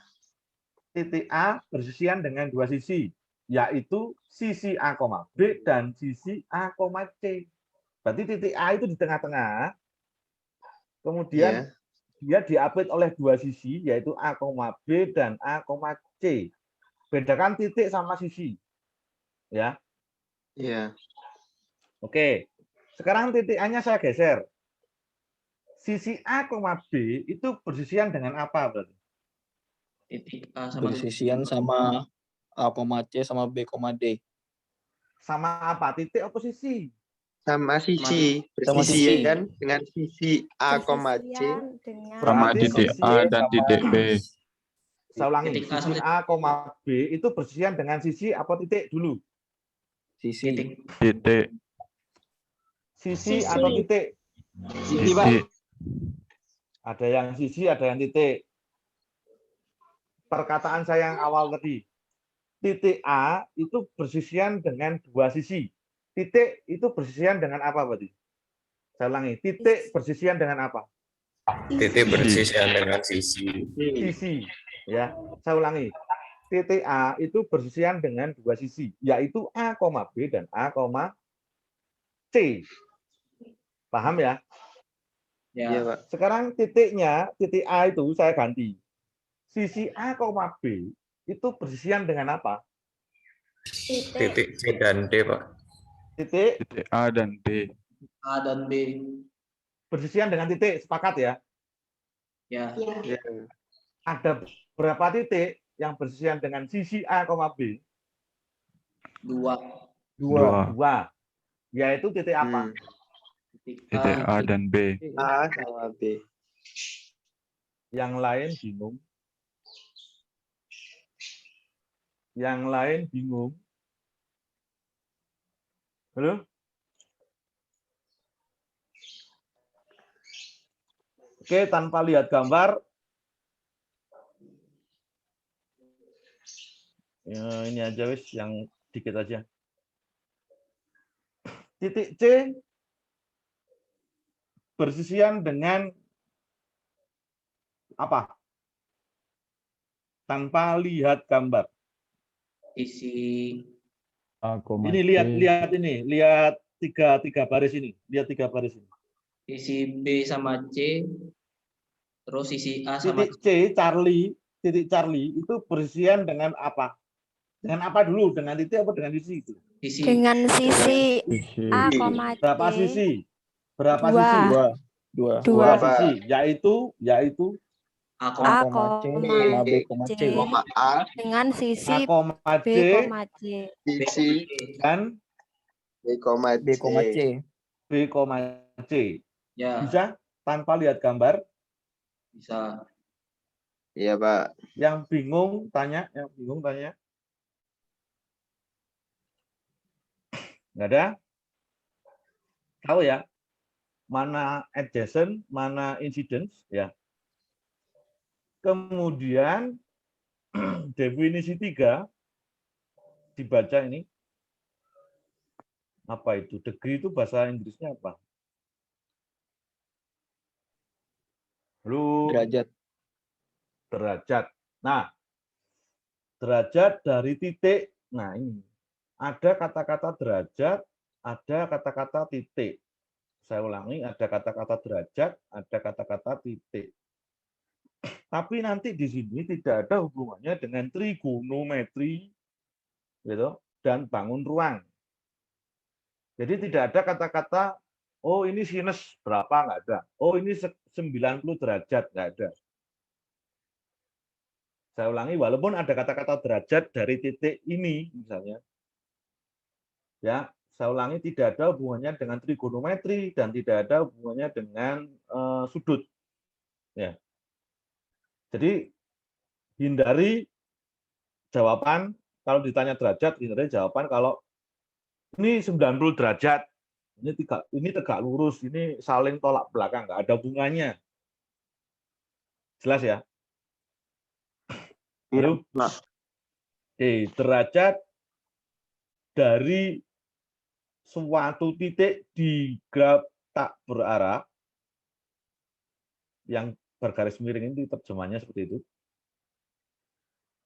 Titik A bersisian dengan dua sisi, yaitu sisi A, B dan sisi A, C. Berarti titik A itu di tengah-tengah. Kemudian dia diapit oleh dua sisi, yaitu A, B dan A, C. Bedakan titik sama sisi. Ya.
Iya.
Oke. Sekarang titik A-nya saya geser. Sisi A, B itu bersisian dengan apa berarti?
Titik A sama titik
Hmm.
bersisian sama A, C sama B, D.
Sama apa? Titik apa sisi?
Sama sisi.
Sama
Bersisian dengan sisi A, C.
Bersisian dengan
Sama
Berarti
titik
sisi
A dan titik B.
Saya ulangi,
Titik A
sisi
sama
A, B itu bersisian dengan sisi apa titik dulu?
Sisi.
Titik.
Sisi atau titik?
Titik.
Ada yang sisi, ada yang titik. Perkataan saya yang awal tadi. Titik A itu bersisian dengan dua sisi. Titik itu bersisian dengan apa berarti? Saya ulangi, titik bersisian dengan apa?
Titik bersisian dengan sisi.
Sisi. Ya, saya ulangi. Titik A itu bersisian dengan dua sisi, yaitu A, B dan A, C. Paham ya?
Ya.
Iya, Pak.
Sekarang titiknya, titik A itu saya ganti. Sisi A, B itu bersisian dengan apa?
Titik C dan D, Pak.
Titik
Titik A dan B.
A dan B.
bersisian dengan titik, sepakat ya?
Ya.
Iya.
Ada berapa titik yang bersisian dengan sisi A, B?
2.
Dua. Yaitu titik apa?
Titik A dan B.
A sama B.
Yang lain bingung? Yang lain bingung? Halo? Oke, tanpa lihat gambar. Ya, ini aja wis, yang dikit aja. Titik C bersisian dengan apa? Tanpa lihat gambar.
Sisi
Ini lihat ini, lihat tiga baris ini, lihat tiga baris ini.
sisi B sama C, terus sisi A sama
Titik C, titik Charlie itu bersisian dengan apa? Dengan apa dulu? Dengan titik apa dengan sisi itu?
sisi
dengan sisi A, C.
Berapa sisi? Berapa
Dua.
sisi?
dua.
Dua
Pak.
sisi, yaitu
A,
A,
sama B, C.
A
dengan sisi
A,
B,
C
C.
sisi
dan
B,
B, C.
B, C.
Ya,
Bisa tanpa lihat gambar?
bisa.
Iya, Pak.
Yang bingung tanya, Nggak ada? Tahu ya? Mana adjacent, mana incidence, ya. Kemudian definisi 3 dibaca ini. Apa itu? Degree itu bahasa Inggrisnya apa? Halo?
Derajat.
Derajat. Nah, derajat dari titik. Nah, ini. Ada kata-kata derajat, ada kata-kata titik. Saya ulangi, ada kata-kata derajat, ada kata-kata titik. Tapi nanti di sini tidak ada hubungannya dengan trigonometri gitu, dan bangun ruang. Jadi tidak ada kata-kata, oh ini sinus berapa, nggak ada. Oh ini 90 derajat, nggak ada. Saya ulangi, walaupun ada kata-kata derajat dari titik ini, misalnya, ya, saya ulangi, tidak ada hubungannya dengan trigonometri dan tidak ada hubungannya dengan sudut. Ya. Jadi hindari jawaban kalau ditanya derajat, hindari jawaban kalau ini 90 derajat, ini tegak lurus, ini saling tolak belakang, nggak ada hubungannya. Jelas ya? Lalu, derajat dari suatu titik di graf tak berarah, yang bergaris miring ini terjemahnya seperti itu.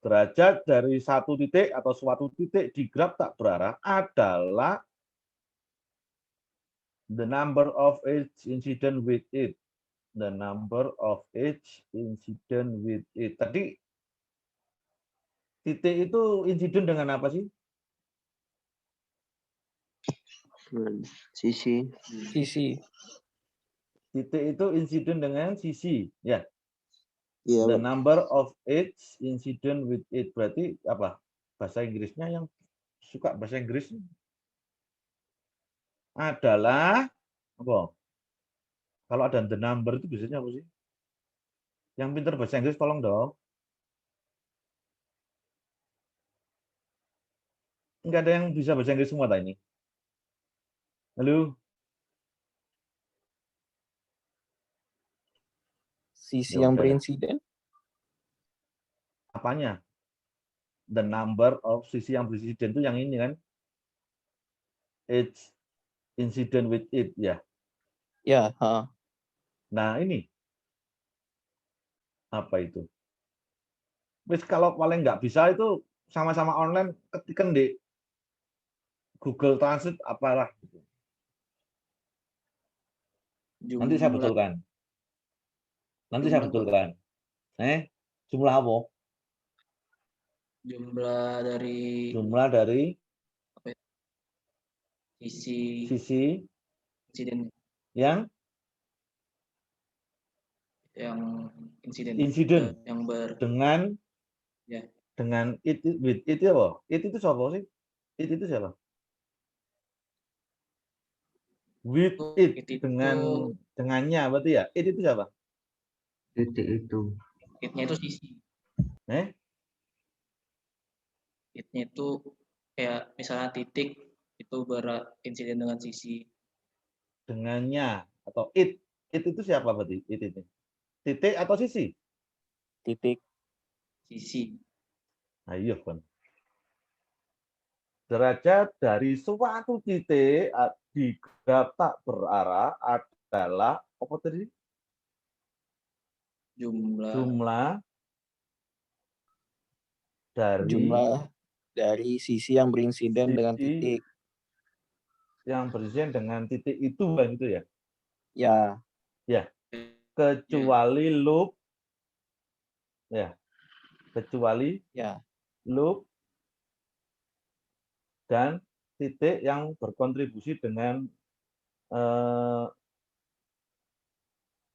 Derajat dari satu titik atau suatu titik di graf tak berarah adalah the number of edge incident with it. The number of edge incident with it. Tadi titik itu insiden dengan apa sih?
Sisi.
Titik itu insiden dengan sisi, ya.
Iya,
The
Pak.
number of edge incident with it. Berarti apa? Bahasa Inggrisnya yang suka bahasa Inggris adalah apa? Kalau ada the number itu biasanya apa sih? Yang pintar bahasa Inggris tolong dong. Enggak ada yang bisa bahasa Inggris semua tadi ini. Halo?
Sisi
Ya
yang
udah.
berinsiden.
Apanya? The number of sisi yang berinsiden itu yang ini kan? Edge incident with it, ya.
Ya, ha.
Nah, ini. Apa itu? Wis kalau paling nggak bisa itu sama-sama online ketikan di Google Translate apalah. Nanti saya betulkan. Jumlah apa?
Jumlah dari
Jumlah dari
sisi
sisi
insiden
yang insiden
yang
dengan
ya.
dengan it with it apa? It itu siapa sih? It itu siapa? With it dengannya berarti ya? It itu siapa?
Titik itu.
It-nya itu sisi. It-nya itu kayak misalnya titik itu berinsiden dengan sisi.
Dengannya atau it itu siapa berarti? It itu. Titik atau sisi?
Titik.
Sisi.
Ayo, kan. Derajat dari suatu titik di graf tak berarah adalah apa tadi? Jumlah
dari sisi yang berinsiden dengan titik.
Yang berinsiden dengan titik itu kan gitu ya?
Ya.
Ya. Kecuali loop. Ya. Kecuali loop dan titik yang berkontribusi dengan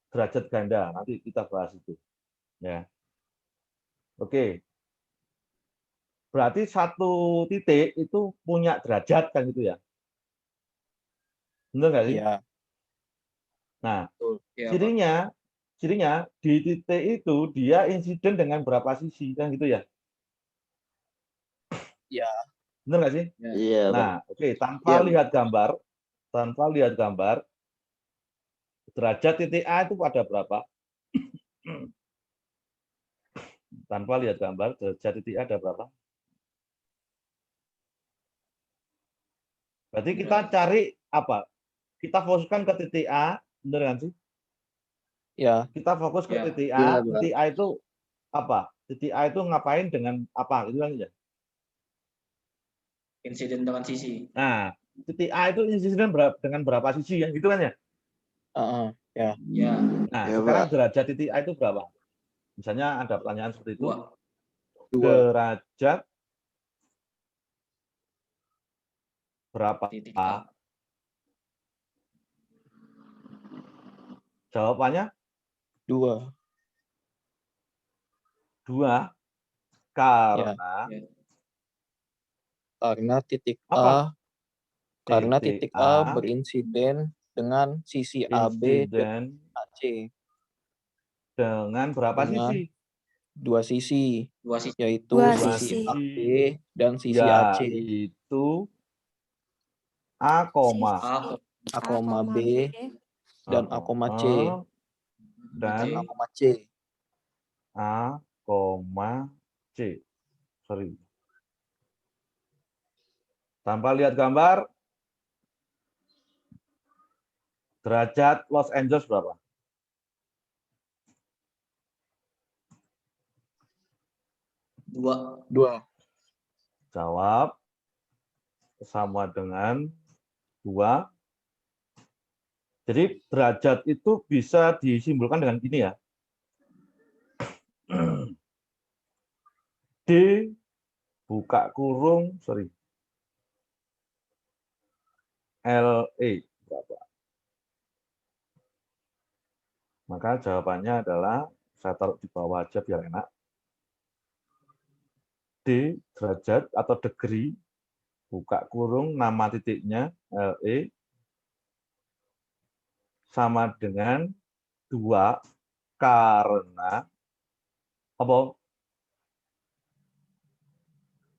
derajat ganda. Nanti kita bahas itu. Ya. Oke. Berarti satu titik itu punya derajat kan gitu ya? Benar nggak sih?
Iya.
Nah, cirinya di titik itu dia insiden dengan berapa sisi kan gitu ya?
Iya.
Benar nggak sih?
Iya.
Nah, oke. Tanpa lihat gambar, derajat titik A itu pada berapa? Tanpa lihat gambar, derajat titik A ada berapa? Berarti kita cari apa? Kita fokuskan ke titik A, benar kan sih?
Ya.
Kita fokus ke titik A. Titik A itu apa? titik A itu ngapain dengan apa gitu kan ya.
Insiden dengan sisi.
Nah, titik A itu insiden dengan berapa sisi ya gitu kan ya.
Ya.
Ya.
Nah,
Ya,
sekarang
Pak.
derajat titik A itu berapa? Misalnya ada pertanyaan seperti itu.
2.
Derajat berapa?
Titik A.
Jawabannya
2.
2 karena
Ya.
Karena titik
apa?
A karena
Titik
titik A
A
berinsiden dengan sisi AB dan
insiden
AC
dengan berapa
dengan
sisi?
2 sisi,
2 sisi.
yaitu
Dua
sisi
sisi.
AB dan sisi AC.
Yaitu A,
A,
A, B dan A, C dan A, C.
A, C. Sorry. Tanpa lihat gambar, derajat Los Angeles berapa?
Dua.
Jawab sama dengan 2. Jadi derajat itu bisa disimbolkan dengan gini ya. D buka kurung, sorry. LE berapa? Maka jawabannya adalah, saya taruh di bawah aja biar enak. D derajat atau degree, buka kurung, nama titiknya, LE, sama dengan 2 karena, apa?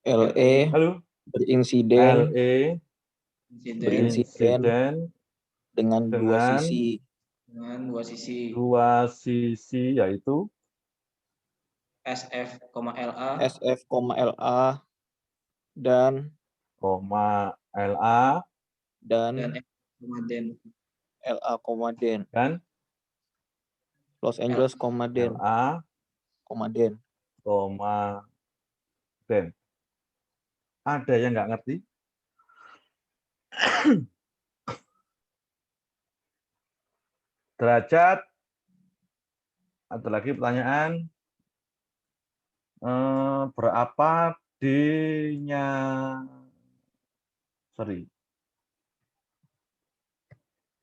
LE
Halo?
berinsiden
LE berinsiden
dengan 2 sisi.
Dengan 2 sisi.
2 sisi yaitu
SF, LA.
SF, LA dan
LA
dan
LA,
dan
Los Angeles, Den.
LA, Den. Ada yang nggak ngerti? Derajat. Ada lagi pertanyaan. Berapa D-nya? Sorry.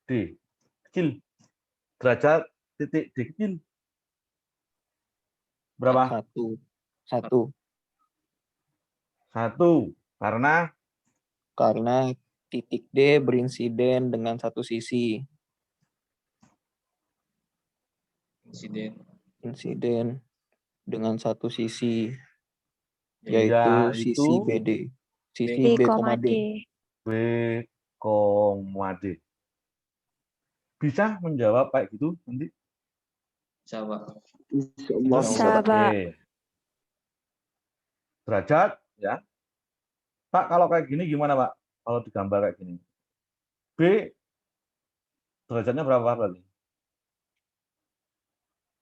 D. Kecil. Derajat titik D kecil. Berapa?
1.
1. Karena
titik D berinsiden dengan 1 sisi. Insiden dengan 1 sisi, yaitu sisi BD. Sisi B, D.
B, D. Bisa menjawab kayak gitu nanti?
Bisa, Pak.
Bisa, Pak.
Oke. Derajat, ya. Pak, kalau kayak gini gimana, Pak? Kalau digambar kayak gini. B, derajatnya berapa berarti?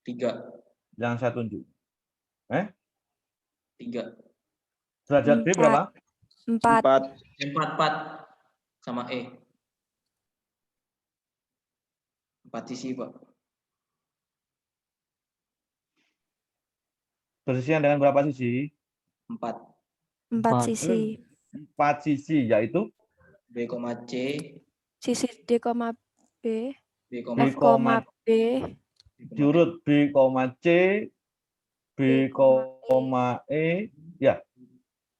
3.
Yang saya tunjuk.
3.
Derajat B berapa?
4.
4 sama E. 4 sisi, Pak.
Persisian dengan berapa sisi?
4.
4 sisi.
4 sisi, yaitu
B, C.
Sisi D, B.
B,
F, B.
diurut B, C, B, E, ya.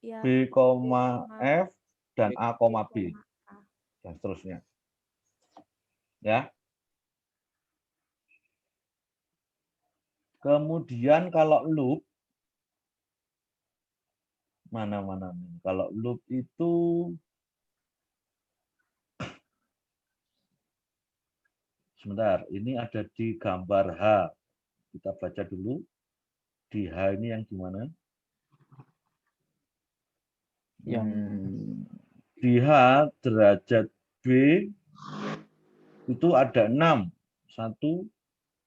Ya.
B, F, dan A, B. Dan seterusnya. Ya. Kemudian kalau loop, mana-mana. Kalau loop itu sebentar, ini ada di gambar H. Kita baca dulu. Di H ini yang gimana?
Yang
di H derajat B itu ada 6. 1,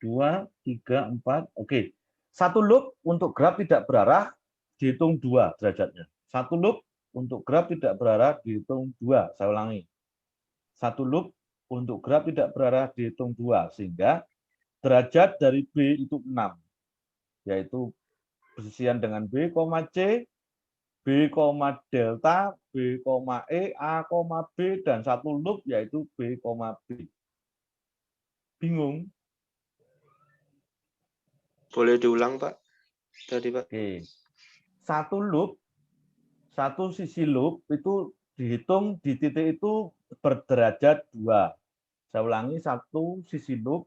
2, 3, 4. Oke. Satu loop untuk graf tidak berarah dihitung 2 derajatnya. Satu loop untuk graf tidak berarah dihitung 2. Saya ulangi. Satu loop untuk graf tidak berarah dihitung 2. Sehingga derajat dari B itu 6. Yaitu persisian dengan B, C, B, delta, B, E, A, B, dan satu loop yaitu B, B. Bingung?
Boleh diulang, Pak? Tadi, Pak.
Oke. Satu loop, satu sisi loop itu dihitung di titik itu berderajat 2. Saya ulangi, satu sisi loop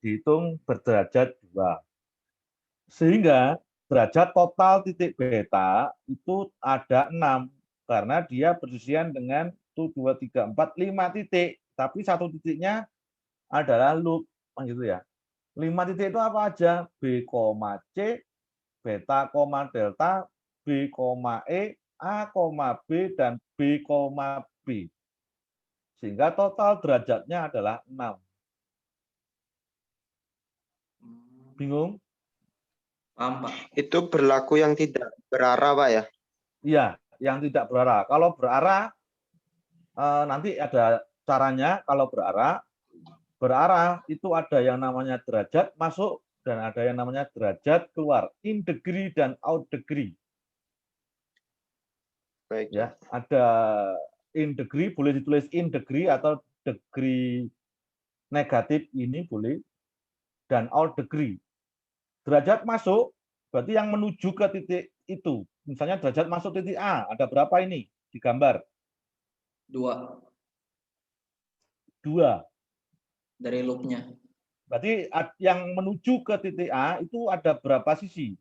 dihitung berderajat 2. Sehingga derajat total titik beta itu ada 6. Karena dia bersisian dengan 1, 2, 3, 4, 5 titik. Tapi satu titiknya adalah loop. Gitu ya. 5 titik itu apa aja? B, C, beta, delta, B, E, A, B, dan B, B. Sehingga total derajatnya adalah 6. Bingung?
Paham, Pak.
Itu berlaku yang tidak berarah, Pak ya?
Iya, yang tidak berarah. Kalau berarah, nanti ada caranya. Kalau berarah itu ada yang namanya derajat masuk dan ada yang namanya derajat keluar, in degree dan out degree.
Baik.
Ya, ada in degree, boleh ditulis in degree atau degree negatif ini boleh, dan out degree. Derajat masuk berarti yang menuju ke titik itu. Misalnya derajat masuk titik A, ada berapa ini di gambar?
2.
2.
Dari loopnya.
Berarti yang menuju ke titik A itu ada berapa sisi?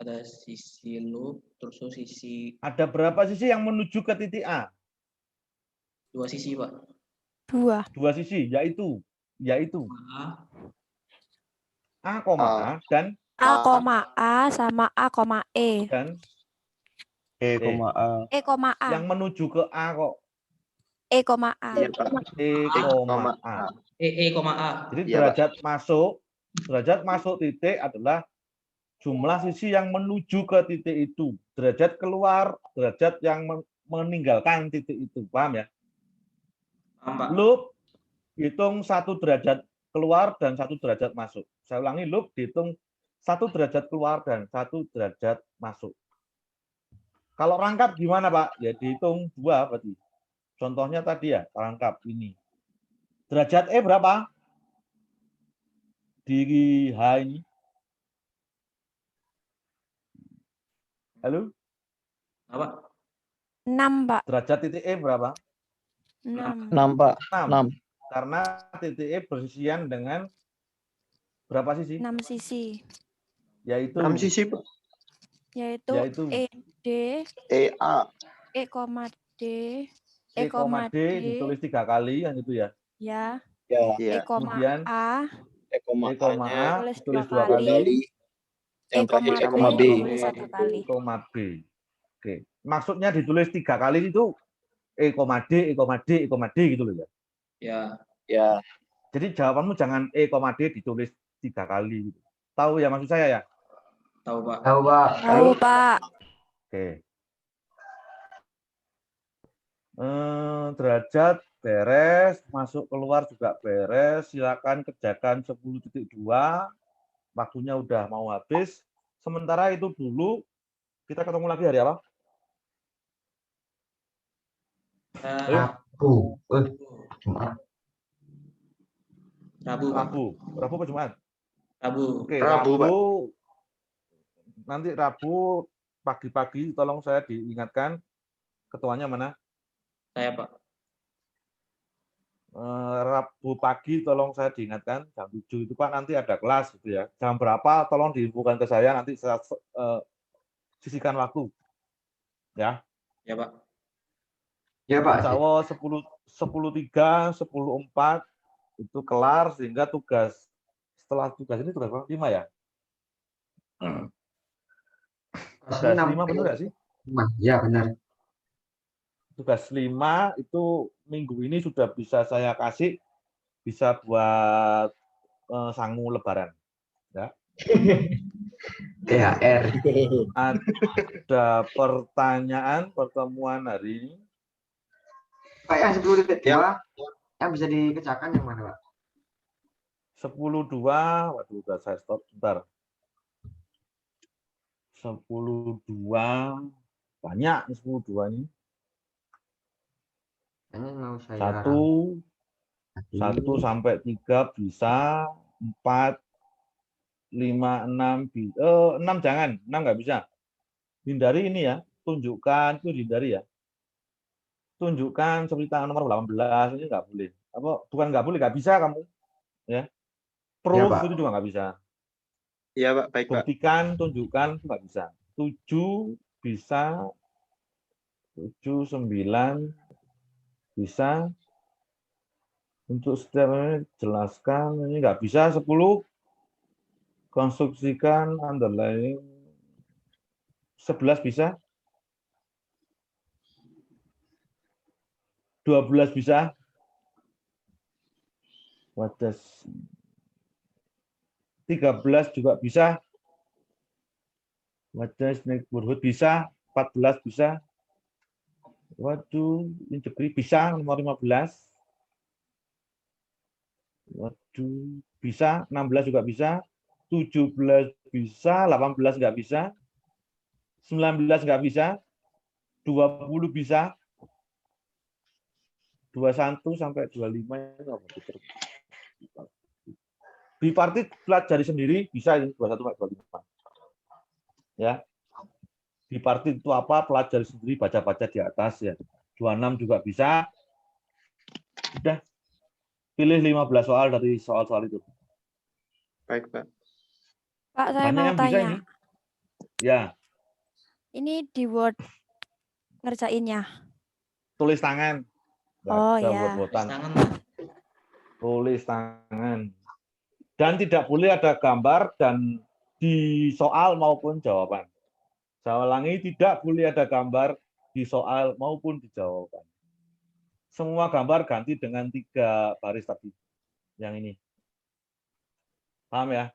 Ada sisi loop, terus sisi...
Ada berapa sisi yang menuju ke titik A?
2 sisi, Pak.
2.
2 sisi, yaitu A, dan
A, sama A,
dan
E, A.
A.
Yang menuju ke A kok.
A.
A.
Jadi derajat masuk titik adalah jumlah sisi yang menuju ke titik itu. Derajat keluar, derajat yang meninggalkan titik itu. Paham ya?
Paham, Pak.
Loop hitung 1 derajat keluar dan 1 derajat masuk. Saya ulangi, loop dihitung 1 derajat keluar dan 1 derajat masuk. Kalau rangkap gimana, Pak? Ya dihitung 2 berarti. Contohnya tadi ya, rangkap ini. Derajat E berapa? Di H ini. Halo?
Apa?
6, Pak.
Derajat titik E berapa?
6.
6, Pak. 6.
Karena titik E bersisian dengan berapa sisi?
6 sisi.
Yaitu
6 sisi, Pak.
Yaitu ED,
EA,
D,
E, D ditulis 3 kali yang itu ya.
Ya.
Ya.
Kemudian
A,
A
tulis 2
2 kali.
Yang terakhir E, B.
tulis 1 kali.
B. Oke. Maksudnya ditulis 3 kali itu E, D gitu loh ya.
Ya.
Jadi jawabanmu jangan E, D ditulis 3 kali. Tahu ya maksud saya ya?
Tahu, Pak.
Tahu, Pak.
Oke. Derajat beres, masuk keluar juga beres. Silakan kerjakan 10.2. Waktunya udah mau habis. Sementara itu dulu kita ketemu lagi hari apa? Rabu apa Jumat? Oke, Rabu. Nanti Rabu pagi-pagi tolong saya diingatkan ketuanya mana?
Saya, Pak.
Rabu pagi tolong saya diingatkan jam 7 itu Pak, nanti ada kelas gitu ya. Jam berapa tolong diinfokan ke saya, nanti saya sisihkan waktu. Ya.
Ya, Pak.
Ya, Pak.
Insya Allah 10.3, 10.4 itu kelar, sehingga tugas setelah tugas ini tugas berapa? 5 ya? Tugas 5 benar nggak sih?
Ya, benar.
Tugas 5 itu minggu ini sudah bisa saya kasih, bisa buat sangu lebaran. Ya.
THR.
Ada pertanyaan pertemuan hari ini?
Pak, yang 10.2 yang bisa dikerjakan yang mana, Pak?
10.2, waduh, udah saya stop, bentar. 10.2, banyak 10.2 ini.
Mau saya
1 sampai 3 bisa, 4, 5, 6, 6 jangan, 6 nggak bisa. Hindari ini ya, tunjukkan itu hindari ya. Tunjukkan seperti tangan nomor 18 ini nggak boleh. Apa? Bukan nggak boleh, nggak bisa kamu. Ya. Proof
Pak.
itu juga nggak bisa.
Iya, Pak. Baik, Pak.
Buktikan, tunjukkan itu nggak bisa. 7 bisa, 7, 9 bisa. Untuk setiap ini jelaskan, ini nggak bisa. 10 konstruksikan underlying. 11 bisa. 12 bisa. Wadah. 13 juga bisa. Wadah neighborhood bisa. 14 bisa. Waduh, integri bisa nomor 15. Waduh, bisa. 16 juga bisa. 17 bisa. 18 nggak bisa. 19 nggak bisa. 20 bisa. 21 sampai 25 ini bipartit pelajari sendiri bisa ini 21 sampai 25. Ya. Bipartit itu apa? Pelajari sendiri, baca-baca di atas ya. 26 juga bisa. Udah. Pilih 15 soal dari soal-soal itu.
Baik, Pak.
Pak, saya
Banyak
mau
yang bisa
tanya.
ini. Ya,
Ini di Word ngerjainnya.
tulis tangan. Nggak
Oh
ada
ya.
buat-buatan.
Tangan.
Tulis tangan. Dan tidak boleh ada gambar dan di soal maupun jawaban. Saya ulangi, tidak boleh ada gambar di soal maupun di jawaban. Semua gambar ganti dengan 3 baris tadi. Yang ini. Paham ya?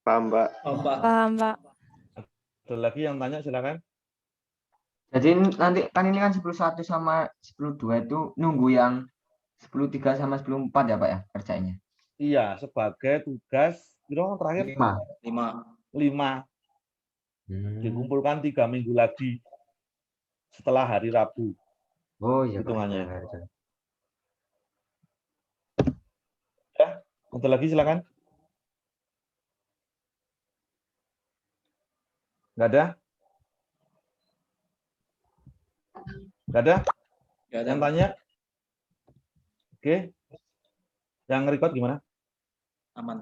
Paham, Pak.
Oh, Pak.
Paham, Pak.
Ada lagi yang tanya, silakan.
Jadi nanti kan ini kan 11 sama 10.2 itu nunggu yang 10.3 sama 10.4 ya, Pak ya, kerjanya.
Iya, sebagai tugas, yang terakhir 5. Dikumpulkan 3 minggu lagi setelah hari Rabu.
Oh iya,
hitungannya.
Pak.
Ya, ada lagi silakan. Nggak ada? Nggak ada?
Nggak ada.
Yang tanya? Oke. Yang record gimana?
Aman.